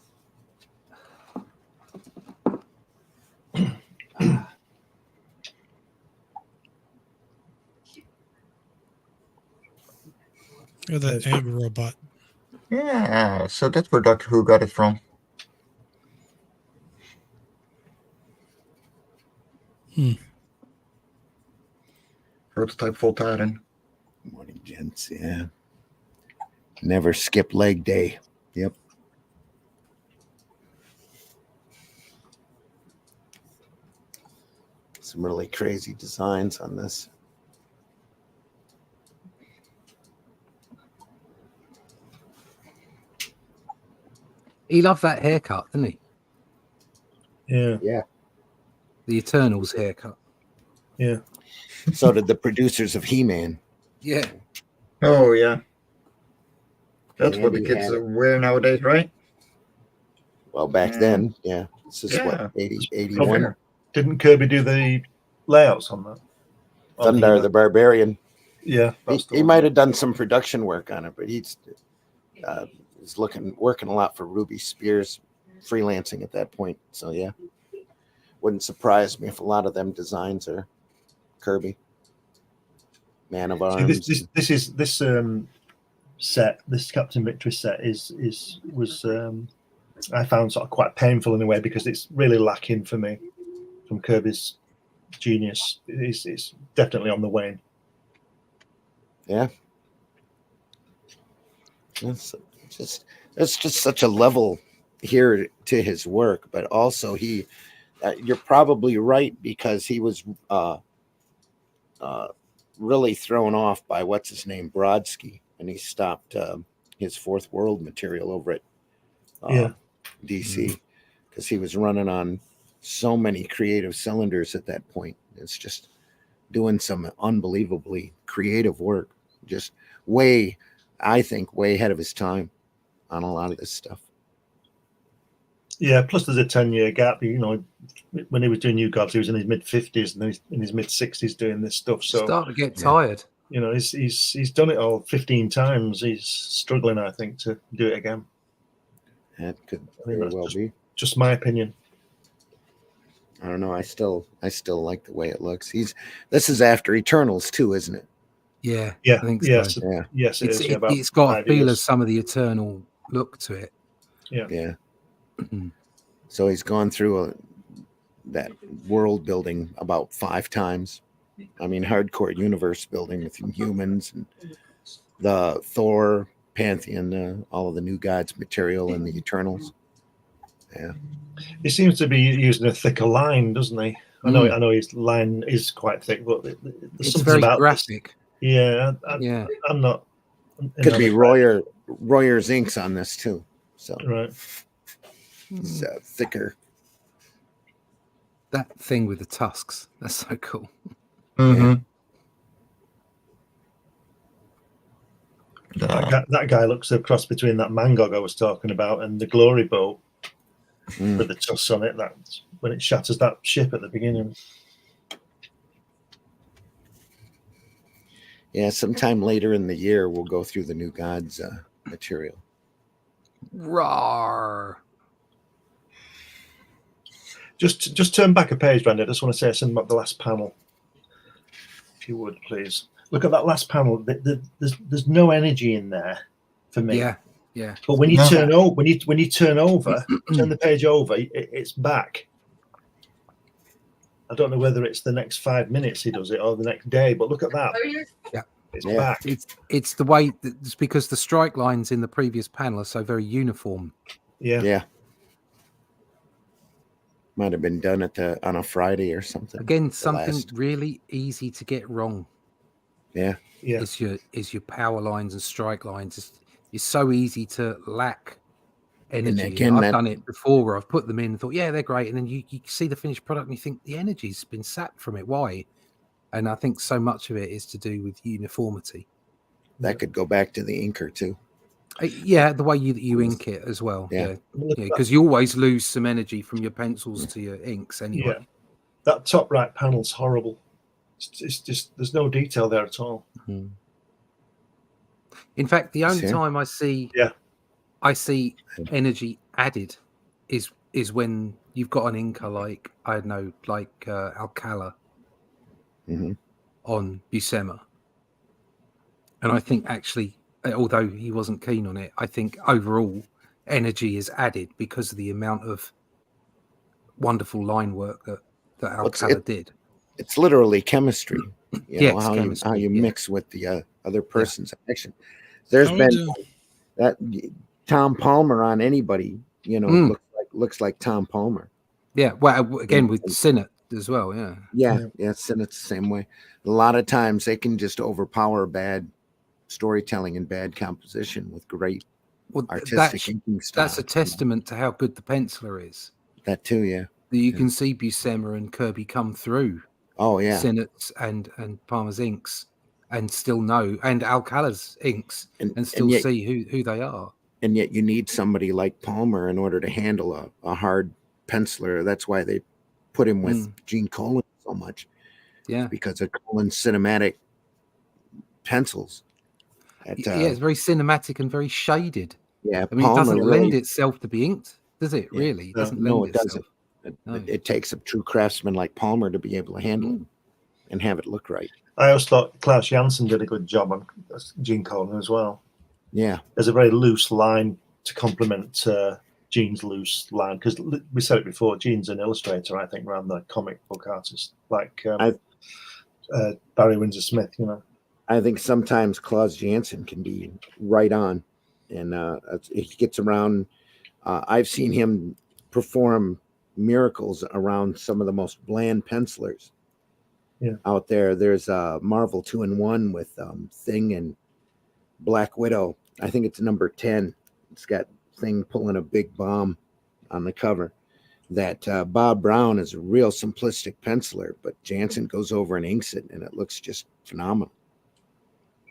Or the egg robot.
Yeah, so that's where Doctor Who got it from. Prototype full Titan.
Morning, gents. Yeah. Never skip leg day. Yep. Some really crazy designs on this.
He loved that haircut, didn't he?
Yeah.
Yeah.
The Eternals haircut.
Yeah.
So did the producers of He-Man.
Yeah.
Oh, yeah. That's what the
Andy
kids
had it.
wear nowadays, right?
Well, back then, yeah. This is what, 80, 81?
Didn't Kirby do the layouts on that?
Thundar the Barbarian.
Yeah.
He might have done some production work on it, but he's working a lot for Ruby Spears, freelancing at that point. So yeah, wouldn't surprise me if a lot of them designs are Kirby. Man of Arms.
See, this set, this Captain Victory set was I found sort of quite painful in a way because it's really lacking for me from Kirby's genius. It's definitely on the wane.
Yeah. It's just such a level here to his work, but also you're probably right because he was really thrown off by what's his name Brodsky, and he stopped his Fourth World material over at DC because he was running on so many creative cylinders at that point. It's just doing some unbelievably creative work, just I think way ahead of his time on a lot of this stuff.
Yeah, plus there's a 10-year gap. You know, when he was doing New Gods, he was in his mid-50s and he's in his mid-60s doing this stuff. So
start to get tired.
You know, he's done it all 15 times. He's struggling, I think, to do it again.
That could very well be.
Just my opinion.
I don't know. I still like the way it looks. This is after Eternals too, isn't it?
Yeah.
Yeah.
I think
yes.
so.
Yeah. Yes, it is.
It's got a feel of some of the Eternal look to it.
Yeah.
Yeah. So he's gone through that world building about 5 times. I mean, hardcore universe building with humans and the Thor pantheon, all of the New Gods material and the Eternals. Yeah.
He seems to be using a thicker line, doesn't he? I know his line is quite thick, but there's something
very
about
graphic.
This. Yeah. I'm not.
Could be Royer's inks on this too. So
right.
It's thicker.
That thing with the tusks. That's so cool.
Mm-hmm.
Yeah. That guy looks a cross between that Mangog I was talking about and the Glory Boat with the tusks on it. That's when it shatters that ship at the beginning.
Yeah, sometime later in the year we'll go through the New Gods material.
Rawr.
Just turn back a page, Randy. I just want to say something about the last panel. If you would, please. Look at that last panel. There's no energy in there for me.
Yeah.
But when you turn over, when you turn the page over, it's back. I don't know whether it's the next 5 minutes he does it or the next day, but look at that.
Yeah.
It's back.
It's the way. It's because the strike lines in the previous panel are so very uniform.
Yeah.
Might have been done on a Friday or something.
Again, something really easy to get wrong.
Yeah.
Is your power lines and strike lines. It's so easy to lack energy.
Again,
I've done it before where I've put them in and thought, yeah, they're great. And then you see the finished product and you think the energy's been sapped from it. Why? And I think so much of it is to do with uniformity.
That could go back to the inker too.
Yeah, the way you ink it as well. Yeah, because you always lose some energy from your pencils to your inks anyway.
Yeah. That top right panel's horrible. It's just there's no detail there at all.
Mm-hmm. In fact, the only time I see energy added is when you've got an inker like Alcala on Buscema. And I think actually although he wasn't keen on it, I think overall energy is added because of the amount of wonderful line work that Alcala did.
It's literally chemistry. You know, how
chemistry,
you mix with the other person's action. There's been that Tom Palmer on anybody, you know, looks like Tom Palmer.
Yeah, well, again with Sinnott as well.
Yeah, Sinnott's the same way. A lot of times they can just overpower bad storytelling and bad composition with great artistic inking style.
That's a testament to how good the penciler is.
That too, yeah.
That you can see Buscema and Kirby come through.
Oh yeah,
Sinnott's and Palmer's inks, and still know, and Alcala's inks, and still yet, see who they are.
And yet, you need somebody like Palmer in order to handle a hard penciler. That's why they put him with Gene Colan so much.
Yeah,
because of Colan's cinematic pencils.
It's very cinematic and very shaded.
Yeah,
I mean, it doesn't lend itself to be inked, does it? Yeah. Really, it doesn't lend itself.
Doesn't. It takes a true craftsman like Palmer to be able to handle it and have it look right.
I always thought Klaus Janson did a good job on Gene Colan as well.
Yeah,
there's a very loose line to complement Gene's loose line, because we said it before. Gene's an illustrator, I think, rather than a comic book artist like Barry Windsor Smith. You know,
I think sometimes Klaus Janson can be right on, and he gets around. I've seen him perform miracles around some of the most bland pencilers out there. There's Marvel 2-in-1 with Thing and Black Widow. I think it's number 10. It's got Thing pulling a big bomb on the cover. That Bob Brown is a real simplistic penciler, but Janson goes over and inks it, and it looks just phenomenal.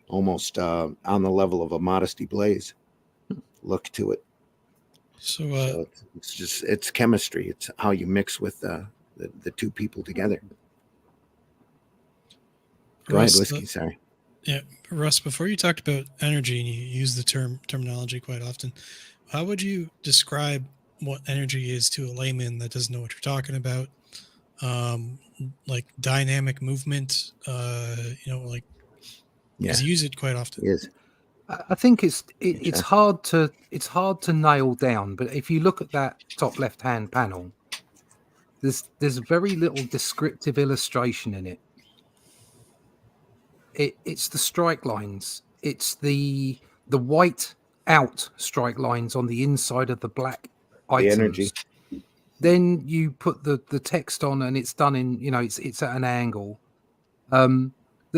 Almost on the level of a Modesty Blaze look to it. So it's chemistry. It's how you mix with the two people together. Go ahead, Whiskey. Sorry.
Yeah, Russ, before you talked about energy, and you use the terminology quite often, how would you describe what energy is to a layman that doesn't know what you're talking about? Like dynamic movement, because you use it quite often.
Yes.
I think it's hard to nail down, but if you look at that top left hand panel, there's very little descriptive illustration in it. It's the strike lines. It's the white out strike lines on the inside of the black items. The energy. Then you put the text on, and it's done in, it's at an angle. The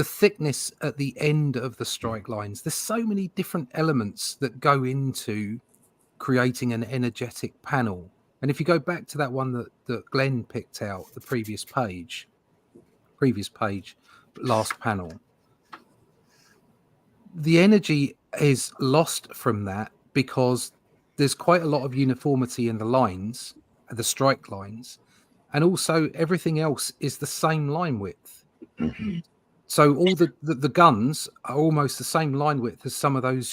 thickness at the end of the strike lines. There's so many different elements that go into creating an energetic panel. And if you go back to that one that Glenn picked out, the previous page, last panel, the energy is lost from that because there's quite a lot of uniformity in the lines, the strike lines, and also everything else is the same line width. Mm-hmm. So all the guns are almost the same line width as some of those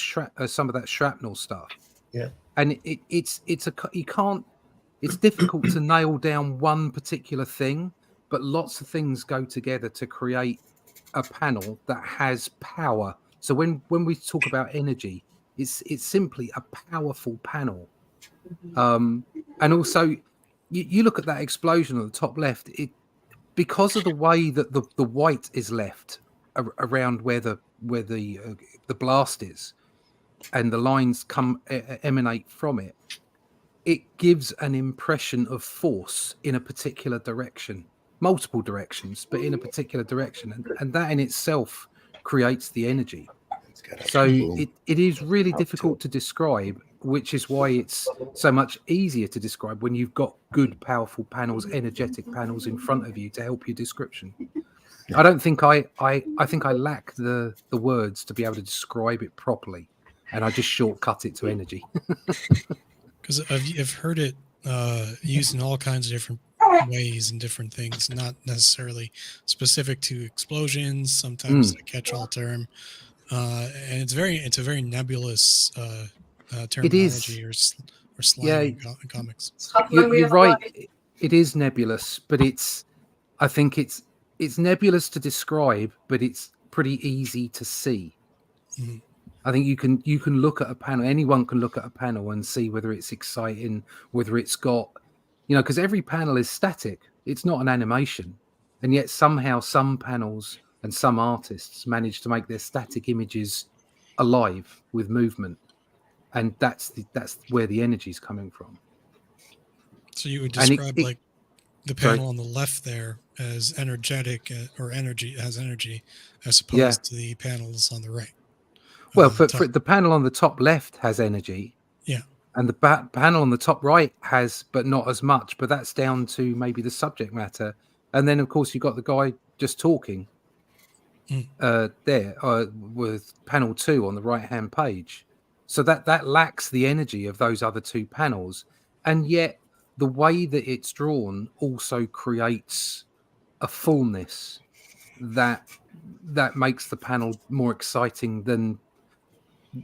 some of that shrapnel stuff.
Yeah,
and it's difficult to nail down one particular thing, but lots of things go together to create a panel that has power. So when we talk about energy, it's simply a powerful panel. And also, you look at that explosion at the top left. Because of the way that the white is left around where the blast is, and the lines emanate from it, it gives an impression of force in a particular direction, multiple directions, but in a particular direction, and that in itself creates the energy. So it is really difficult to describe, which is why it's so much easier to describe when you've got good, powerful panels, energetic panels in front of you to help your description. I don't think I think I lack the words to be able to describe it properly, and I just shortcut it to energy.
Because I've heard it used in all kinds of different ways and different things, not necessarily specific to explosions. Sometimes a catch-all term. And it's a very nebulous terminology or slang in comics.
You're right. It is nebulous, but I think it's nebulous to describe, but it's pretty easy to see.
Mm-hmm.
I think you can look at a panel. Anyone can look at a panel and see whether it's exciting, whether it's got, because every panel is static. It's not an animation, and yet somehow some panels and some artists manage to make their static images alive with movement, and that's where the energy is coming from.
So you would describe like the panel on the left there as energetic, or energy as energy, as opposed to the panels on the right.
Well, for the panel on the top left has energy.
Yeah.
And the panel on the top right has, but not as much. But that's down to maybe the subject matter. And then, of course, you've got the guy just talking there with panel 2 on the right-hand page. So that lacks the energy of those other two panels. And yet the way that it's drawn also creates a fullness that makes the panel more exciting than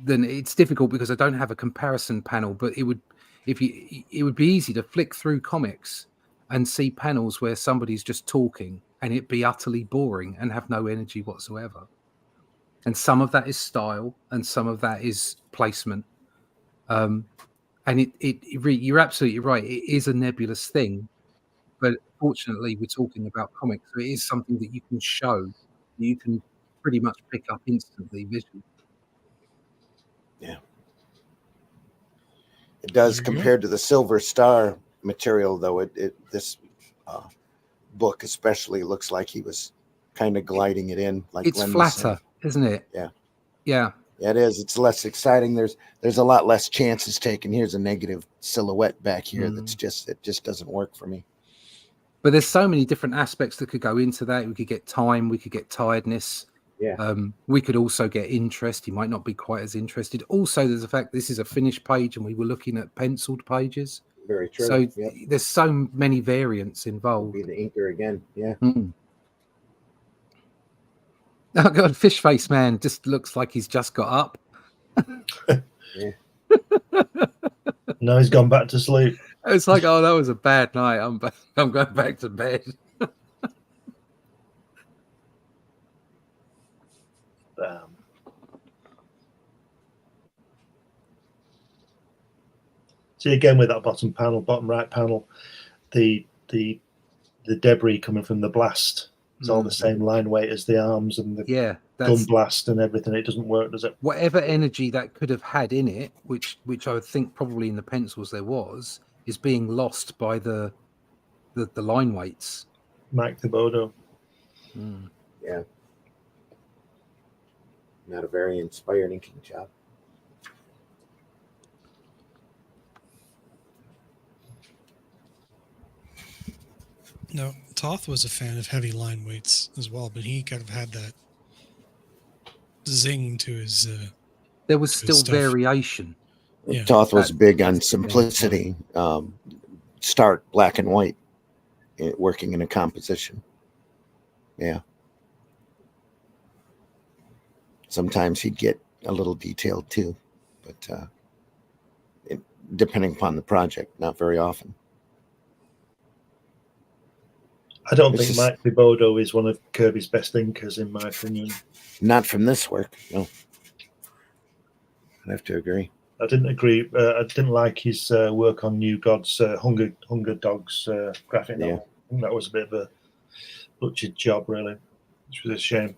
it's difficult because I don't have a comparison panel, but it would be easy to flick through comics and see panels where somebody's just talking and it be utterly boring and have no energy whatsoever. And some of that is style and some of that is placement. And you're absolutely right. It is a nebulous thing, but fortunately we're talking about comics. So it is something that you can show, you can pretty much pick up instantly visually.
Yeah. It does compared to the Silver Star material, though. This book especially looks like he was kind of gliding it in. Like
it's flatter, isn't it?
Yeah.
Yeah.
Yeah, it is. It's less exciting. There's a lot less chances taken. Here's a negative silhouette back here. It just doesn't work for me.
But there's so many different aspects that could go into that. We could get time. We could get tiredness.
Yeah.
We could also get interest. He might not be quite as interested. Also, there's the fact this is a finished page and we were looking at penciled pages.
Very true.
So there's so many variants involved.
Be the inker again. Yeah.
Oh God, Fish Face Man just looks like he's just got up.
Yeah.
No, he's gone back to sleep.
It's like, oh, that was a bad night. I'm going back to bed.
See again with that bottom right panel, the debris coming from the blast. It's all the same line weight as the arms and the gun blast and everything. It doesn't work, does it?
Whatever energy that could have had in it, which I would think probably in the pencils there was, is being lost by the line weights.
Mike Thibodeau.
Yeah. Not a very inspired inking job.
No, Toth was a fan of heavy line weights as well, but he kind of had that zing to his.
There was still variation.
Yeah. Toth was big on simplicity. Stark black and white, working in a composition. Yeah. Sometimes he'd get a little detailed too, but depending upon the project, not very often.
I don't think Mike Thibodeau is one of Kirby's best inkers, in my opinion.
Not from this work, no. I'd have to agree.
I didn't agree. I didn't like his work on New Gods, Hunger Dogs graphic novel. I think that was a bit of a butchered job, really, which was a shame.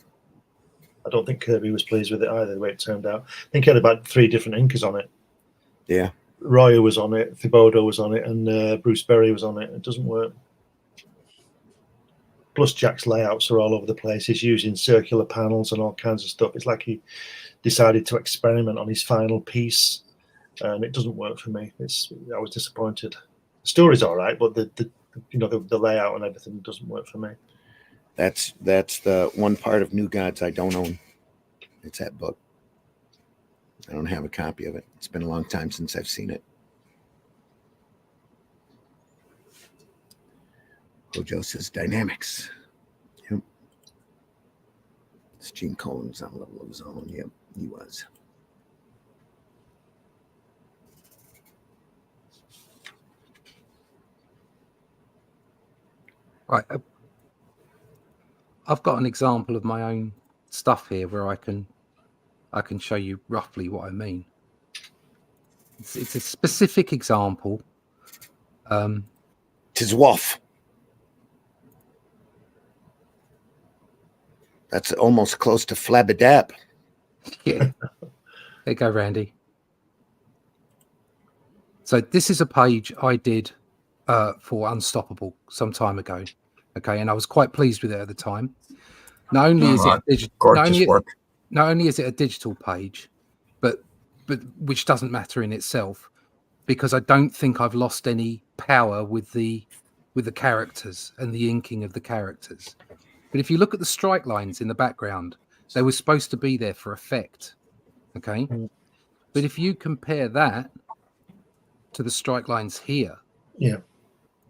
I don't think Kirby was pleased with it either, the way it turned out. I think he had about 3 different inkers on it.
Yeah.
Royer was on it, Thibodeau was on it, and Bruce Berry was on it. It doesn't work. Plus, Jack's layouts are all over the place. He's using circular panels and all kinds of stuff. It's like he decided to experiment on his final piece, and it doesn't work for me. I was disappointed. The story's all right, but the layout and everything doesn't work for me.
That's the one part of New Gods I don't own. It's that book. I don't have a copy of it. It's been a long time since I've seen it. Hojo says dynamics. Yep. It's Gene Colan's on a level of his own. Yep, he was.
Right. I've got an example of my own stuff here where I can I can show you roughly what I mean. It's a specific example.
Tis Wolf. That's almost close to Flabadab.
Yeah. There you go, Randy. So this is a page I did for Unstoppable some time ago. Okay, and I was quite pleased with it at the time. Not only is it
gorgeous work.
Not only is it a digital page, but which doesn't matter in itself, because I don't think I've lost any power with the characters and the inking of the characters. But if you look at the strike lines in the background, they were supposed to be there for effect. Okay. But if you compare that to the strike lines here,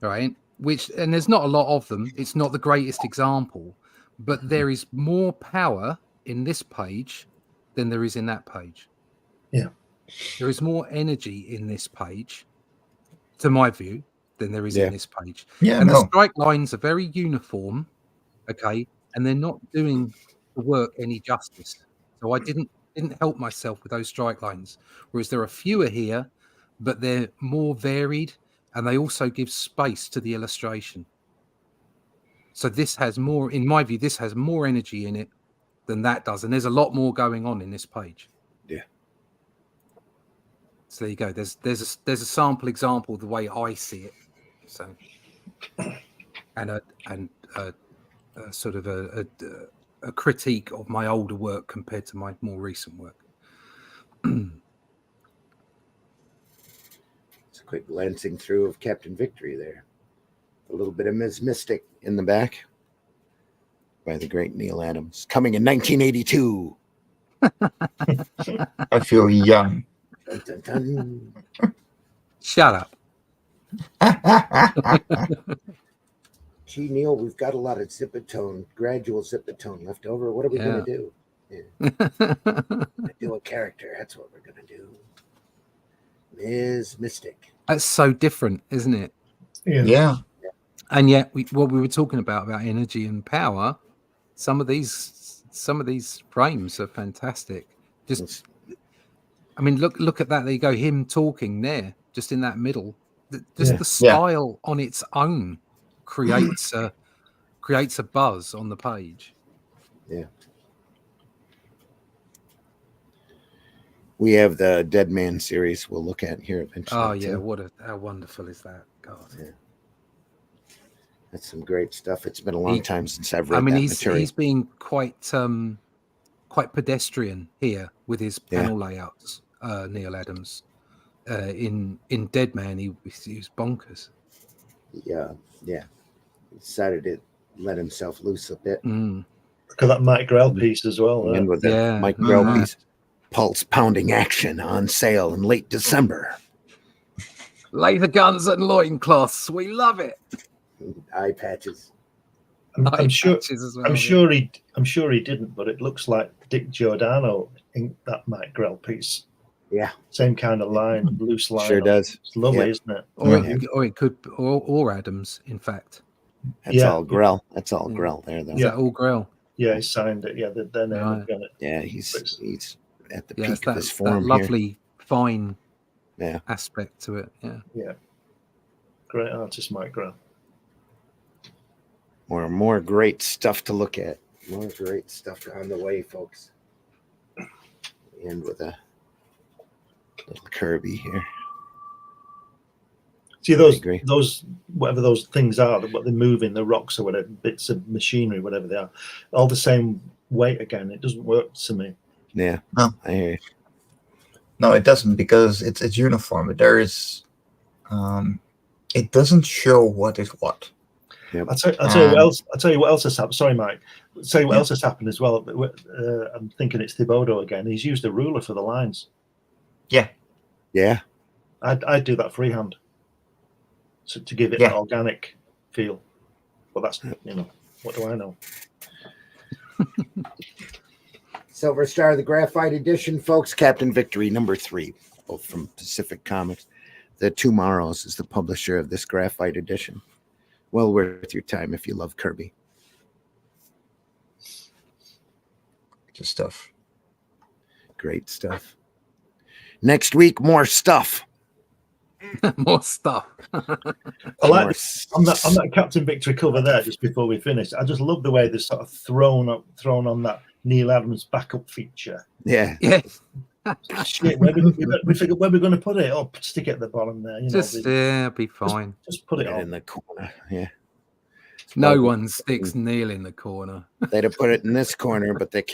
right, and there's not a lot of them, it's not the greatest example, but there is more power in this page than there is in that page. There is more energy in this page, to my view, than there is in this page. And the strike lines are very uniform, okay, and they're not doing the work any justice. So I didn't help myself with those strike lines, whereas there are fewer here, but they're more varied, and they also give space to the illustration. So this has more, in my view, this has more energy in it than that does, and there's a lot more going on in this page.
Yeah.
So there you go. There's a sample example of the way I see it. So, and a sort of a critique of my older work compared to my more recent work.
It's a quick glancing through of Captain Victory there. A little bit of Ms. Mystic in the back by the great Neil Adams, coming in 1982.
I feel young.
Dun, dun, dun.
Shut up.
Gee, Neil, we've got a lot of gradual zipatone left over. What are we going to do? Do a character. That's what we're going to do. Ms. Mystic.
That's so different, isn't it?
Yeah.
And yet, what we were talking about energy and power, some of these frames are fantastic. Just, I mean, look at that. There you go. Him talking there, just in that middle. Just the style on its own creates a buzz on the page.
Yeah. We have the Dead Man series we'll look at here eventually.
Oh yeah, how wonderful is that? God.
Yeah. That's some great stuff. It's been a long time since I've read that material.
He's been quite pedestrian here with his panel layouts, Neil Adams. In Dead Man, he was bonkers.
Yeah. He decided to let himself loose a bit.
Look at that Mike Grell piece as well.
And with the Mike Grell piece, pulse pounding action on sale in late December.
Laser guns and loincloths, we love it.
Eye patches.
I'm sure he didn't, but it looks like Dick Giordano in that Mike Grell piece.
Yeah,
same kind of line, loose line.
Sure does.
It's lovely, isn't it?
Or it could, or Adams, in fact.
That's all Grell. That's all Grell there, though.
Is that all Grell?
Yeah, he signed it. Yeah, their name on it.
Yeah, he's at the peak of his form.
That lovely, fine
yeah,
aspect to it.
Yeah. Great artist, Mike Grell.
More great stuff to look at. More great stuff on the way, folks. And with a little Kirby here.
See those whatever those things are, what they move in, the rocks or whatever, bits of machinery, whatever they are, all the same weight again. It doesn't work to me.
Yeah,
no,
I hear you.
No, it doesn't, because it's uniform. But there is, it doesn't show what is what.
Yep.
I'll tell you what else. I'll tell you what else has happened. Sorry, Mike. I'll tell you what else has happened as well. I'm thinking it's Thibodeau again. He's used a ruler for the lines.
Yeah.
I'd do that freehand. So to give it an organic feel. Well, that's what do I know?
Silver Star, the Graphite Edition, folks. Captain Victory #3, both from Pacific Comics. The Tomorrows is the publisher of this Graphite Edition. Well worth your time if you love Kirby.
Good stuff.
Great stuff. Next week, more stuff.
More stuff.
I like on that Captain Victory cover there. Just before we finish, I just love the way they're sort of thrown on that Neil Adams backup feature.
Yeah.
Shit, we figure where we're going to put it. Oh, stick it at the bottom there.
Be fine.
Just put it
in the corner. Yeah.
No one sticks Neil in the corner.
They'd have put it in this corner, but the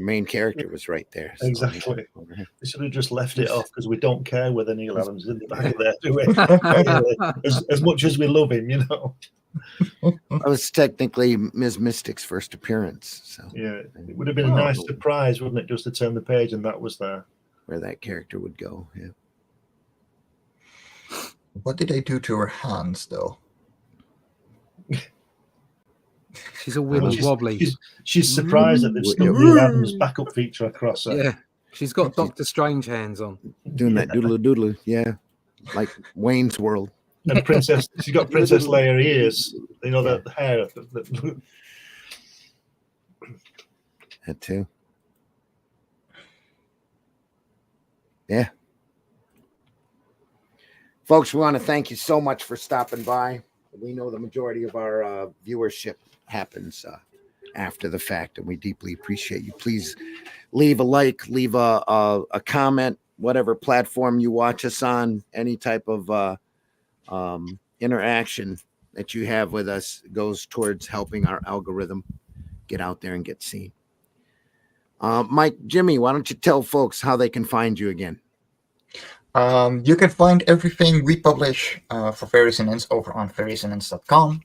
main character was right there. So
exactly. We should have just left it off because we don't care whether Neil Adams is in the back of there, do we? as much as we love him, That
was technically Ms. Mystic's first appearance. So
yeah, it would have been a nice surprise, wouldn't it, just to turn the page and that was there.
Where that character would go. Yeah.
What did they do to her hands, though?
She's all wobbly.
She's surprised that they've stuck Neil Adams' backup feature across her.
Yeah, she's got Doctor Strange hands on.
Doing that doodle, yeah, like Wayne's World.
And she's got Princess Leia ears. The hair.
That too. Yeah. Folks, we want to thank you so much for stopping by. We know the majority of our viewership happens after the fact, and we deeply appreciate you. Please leave a like, leave a comment, whatever platform you watch us on. Any type of interaction that you have with us goes towards helping our algorithm get out there and get seen. Mike, Jimmy, why don't you tell folks how they can find you again?
You can find everything we publish for Fairies and Ents over on fairiesandents.com.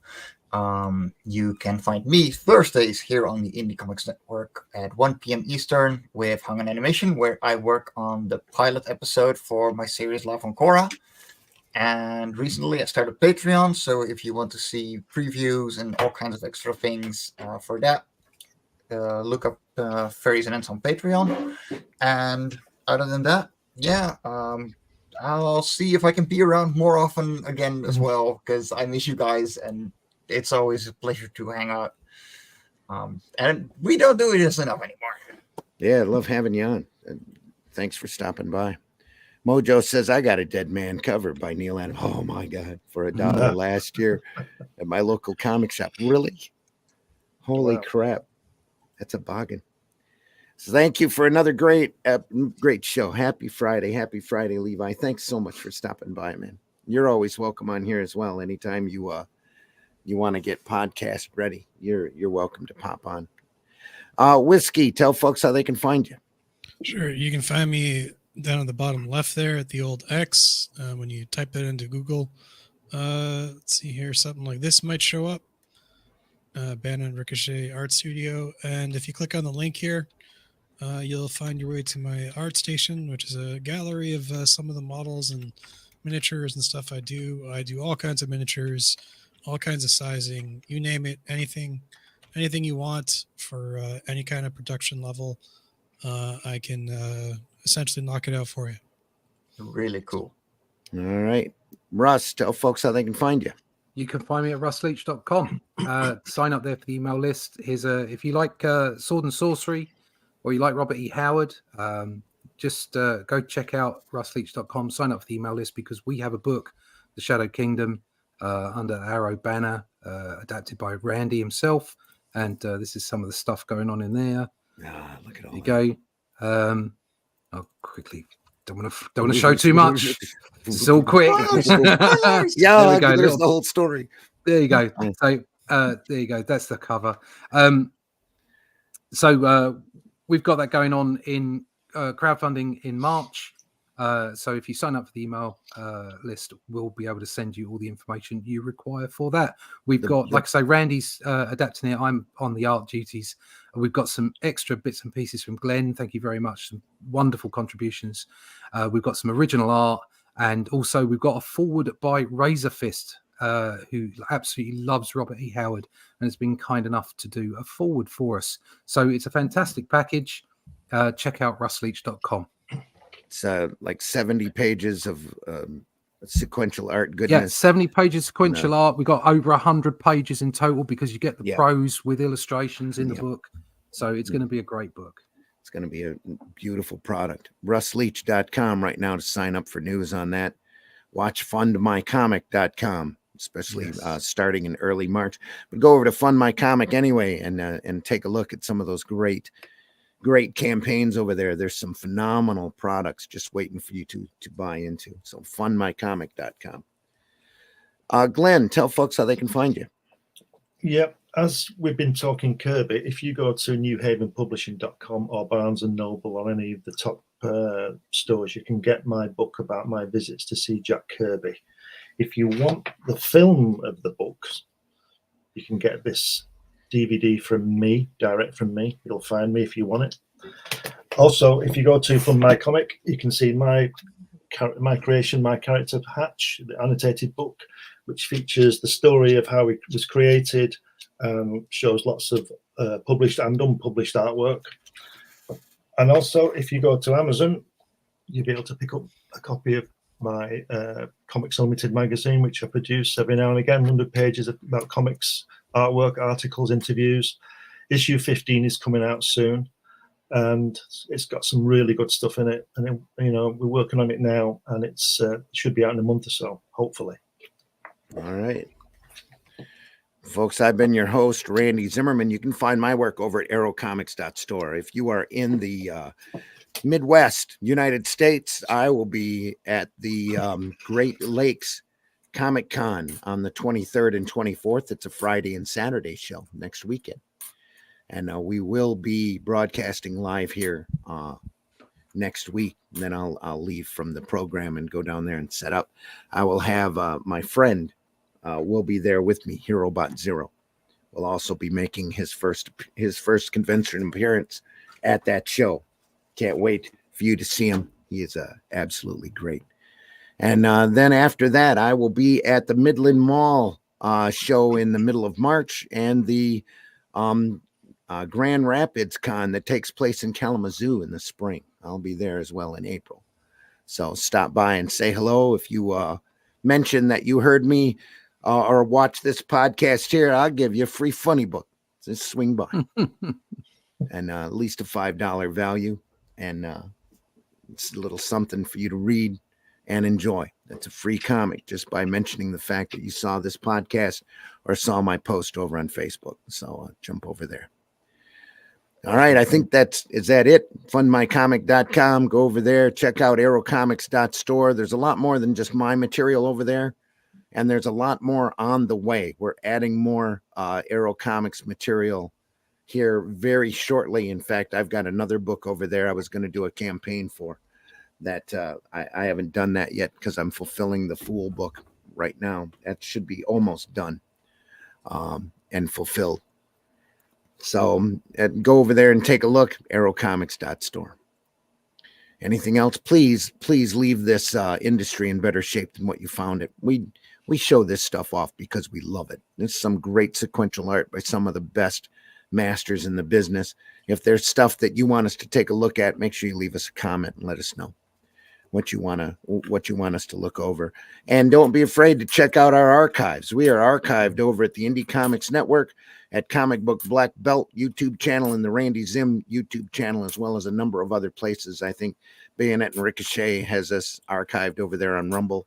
You can find me Thursdays here on the Indie Comics Network at 1 p.m. Eastern with Hung on Animation, where I work on the pilot episode for my series Live on Korra. And recently I started Patreon, so if you want to see previews and all kinds of extra things for that, look up Fairies and Ents on Patreon. And other than that, yeah, I'll see if I can be around more often again as well, because I miss you guys, and it's always a pleasure to hang out. And we don't do this enough anymore.
Yeah, I love having you on. Thanks for stopping by. Mojo says, I got a Dead Man cover by Neil Adams. Oh, my God. For $1 last year at my local comic shop. Really? Holy crap. That's a bargain. So thank you for another great show. Happy Friday, Levi. Thanks so much for stopping by, man. You're always welcome on here as well. Anytime you want to get podcast ready, you're welcome to pop on. Whiskey, tell folks how they can find you.
Sure, you can find me down at the bottom left there at the old X. When you type that into Google, let's see here, something like this might show up. Bannon Ricochet Art Studio, and if you click on the link here, you'll find your way to my art station, which is a gallery of some of the models and miniatures and stuff I do. I do all kinds of miniatures, all kinds of sizing, you name it, anything you want for any kind of production level. I can essentially knock it out for you.
Really cool.
All right. Russ, tell folks how they can find you.
You can find me at russleach.com. Sign up there for the email list. If you like sword and sorcery, or you like Robert E. Howard, just go check out russleach.com, sign up for the email list, because we have a book, The Shadow Kingdom, under Arrow banner, adapted by Randy himself. And this is some of the stuff going on in there.
Look at all
you go. I'll quickly, don't want to show too much. It's all quick.
Yeah, there we go. There's the whole story.
There you go. So there you go. That's the cover. So we've got that going on in crowdfunding in March. So if you sign up for the email list, we'll be able to send you all the information you require for that. We've got, like I say, Randy's adapting it. I'm on the art duties. We've got some extra bits and pieces from Glenn. Thank you very much. Some wonderful contributions. We've got some original art. And also we've got a forward by Razor Fist, who absolutely loves Robert E. Howard and has been kind enough to do a forward for us. So it's a fantastic package. Check out russleach.com.
It's like 70 pages of sequential art goodness.
Yeah, 70 pages sequential art. We've got over 100 pages in total, because you get the prose with illustrations in the book. So it's going to be a great book.
It's going to be a beautiful product. RussLeach.com right now to sign up for news on that. Watch fundmycomic.com, especially starting in early March. But go over to Fund My Comic anyway and take a look at some of those great campaigns over there. There's some phenomenal products just waiting for you to buy into. So fundmycomic.com. Glenn, tell folks how they can find you.
Yep. As we've been talking Kirby, if you go to newhavenpublishing.com or Barnes & Noble or any of the top stores, you can get my book about my visits to see Jack Kirby. If you want the film of the books, you can get this DVD from me, direct from me. You'll find me if you want it. Also, if you go to Fund My Comic, you can see my creation, my character Hatch, the annotated book, which features the story of how it was created, shows lots of published and unpublished artwork. And also, if you go to Amazon, you'll be able to pick up a copy of my Comics Unlimited magazine, which I produce every now and again, 100 pages about comics, artwork, articles, interviews. Issue 15 is coming out soon, and it's got some really good stuff in it. And we're working on it now, and it should be out in a month or so, hopefully.
All right. Folks, I've been your host, Randy Zimmerman. You can find my work over at aerocomics.store. If you are in the Midwest, United States, I will be at the Great Lakes Comic Con on the 23rd and 24th. It's a Friday and Saturday show next weekend. And we will be broadcasting live here next week. And then I'll leave from the program and go down there and set up. I will have my friend will be there with me, HeroBot Zero. Will also be making his first convention appearance at that show. Can't wait for you to see him. He is absolutely great. And then after that, I will be at the Midland Mall show in the middle of March and the Grand Rapids Con that takes place in Kalamazoo in the spring. I'll be there as well in April. So stop by and say hello. If you mention that you heard me or watch this podcast here, I'll give you a free funny book. Just swing by. And at least a $5 value. And it's a little something for you to read and enjoy. That's a free comic just by mentioning the fact that you saw this podcast or saw my post over on Facebook. So jump over there. All right. I think is that it? Fundmycomic.com. Go over there. Check out aerocomics.store. There's a lot more than just my material over there. And there's a lot more on the way. We're adding more Aero Comics material here very shortly. In fact, I've got another book over there I was going to do a campaign for that I haven't done that yet because I'm fulfilling the Fool book right now. That should be almost done and fulfilled. So go over there and take a look, aerocomics.store. Anything else? Please leave this industry in better shape than what you found it. We show this stuff off because we love it. There's some great sequential art by some of the best masters in the business. If there's stuff that you want us to take a look at, make sure you leave us a comment and let us know what you want us to look over. And don't be afraid to check out our archives. We are archived over at the Indie Comics Network, at Comic Book Black Belt YouTube channel, and the Randy Zim YouTube channel, as well as a number of other places. I think Bayonet and Ricochet has us archived over there on Rumble.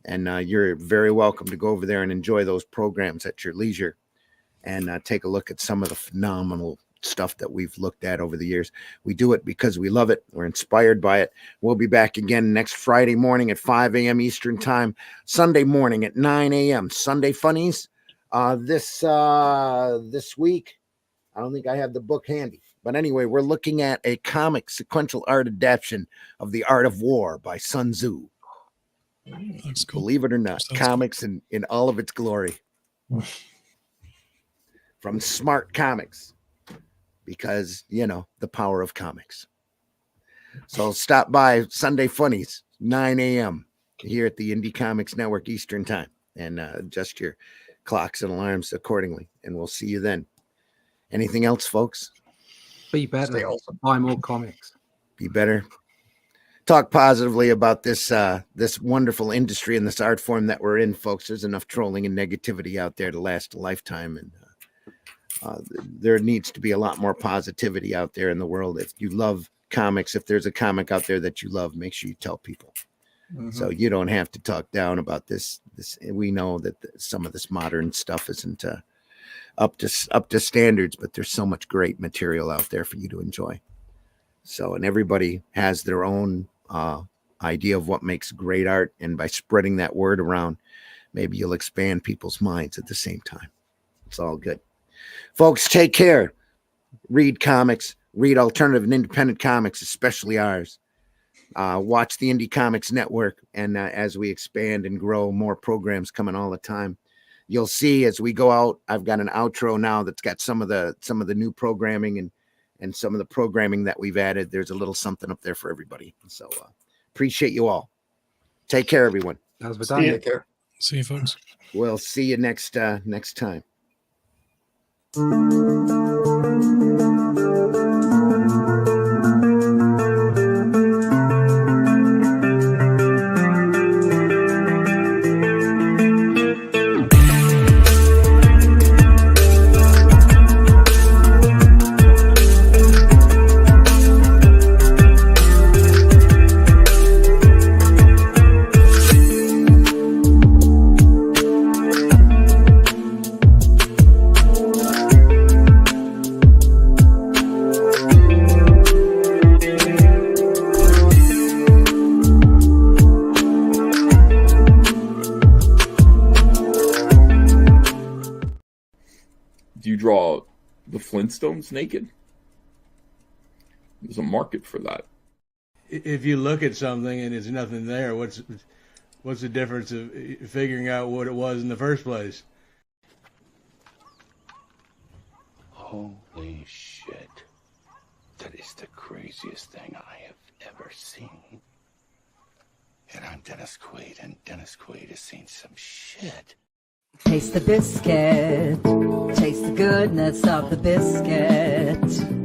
And you're very welcome to go over there and enjoy those programs at your leisure and take a look at some of the phenomenal stuff that we've looked at over the years. We do it because we love it. We're inspired by it. We'll be back again next Friday morning at 5 a.m. Eastern time, Sunday morning at 9 a.m. Sunday Funnies. This week, I don't think I have the book handy. But anyway, we're looking at a comic sequential art adaptation of The Art of War by Sun Tzu.
Looks cool.
Believe it or not,
Sounds
comics in all of its glory. From Smart Comics. Because, the power of comics. So stop by Sunday Funnies, 9 a.m. here at the Indie Comics Network Eastern time. And adjust your clocks and alarms accordingly. And we'll see you then. Anything else, folks?
Be better.
Stay awesome.
Buy more comics.
Be better. Talk positively about this wonderful industry and this art form that we're in, folks. There's enough trolling and negativity out there to last a lifetime. And there needs to be a lot more positivity out there in the world. If you love comics, if there's a comic out there that you love, make sure you tell people. So you don't have to talk down about this. We know that some of this modern stuff isn't up to standards, but there's so much great material out there for you to enjoy. So, and everybody has their own idea of what makes great art, and by spreading that word around, maybe you'll expand people's minds at the same time. It's all good. Folks, take care. Read comics. Read alternative and independent comics, especially ours. Watch the Indie Comics Network, and as we expand and grow, more programs coming all the time. You'll see as we go out, I've got an outro now that's got some of the new programming and some of the programming that we've added. There's a little something up there for everybody. So appreciate you all. Take care, everyone.
Take care.
See you, folks.
We'll see you next time.
Draw the Flintstones naked? There's a market for that.
If you look at something and there's nothing there, what's the difference of figuring out what it was in the first place?
Holy shit. That is the craziest thing I have ever seen. And I'm Dennis Quaid, and Dennis Quaid has seen some shit.
Taste the biscuit. Taste the goodness of the biscuit.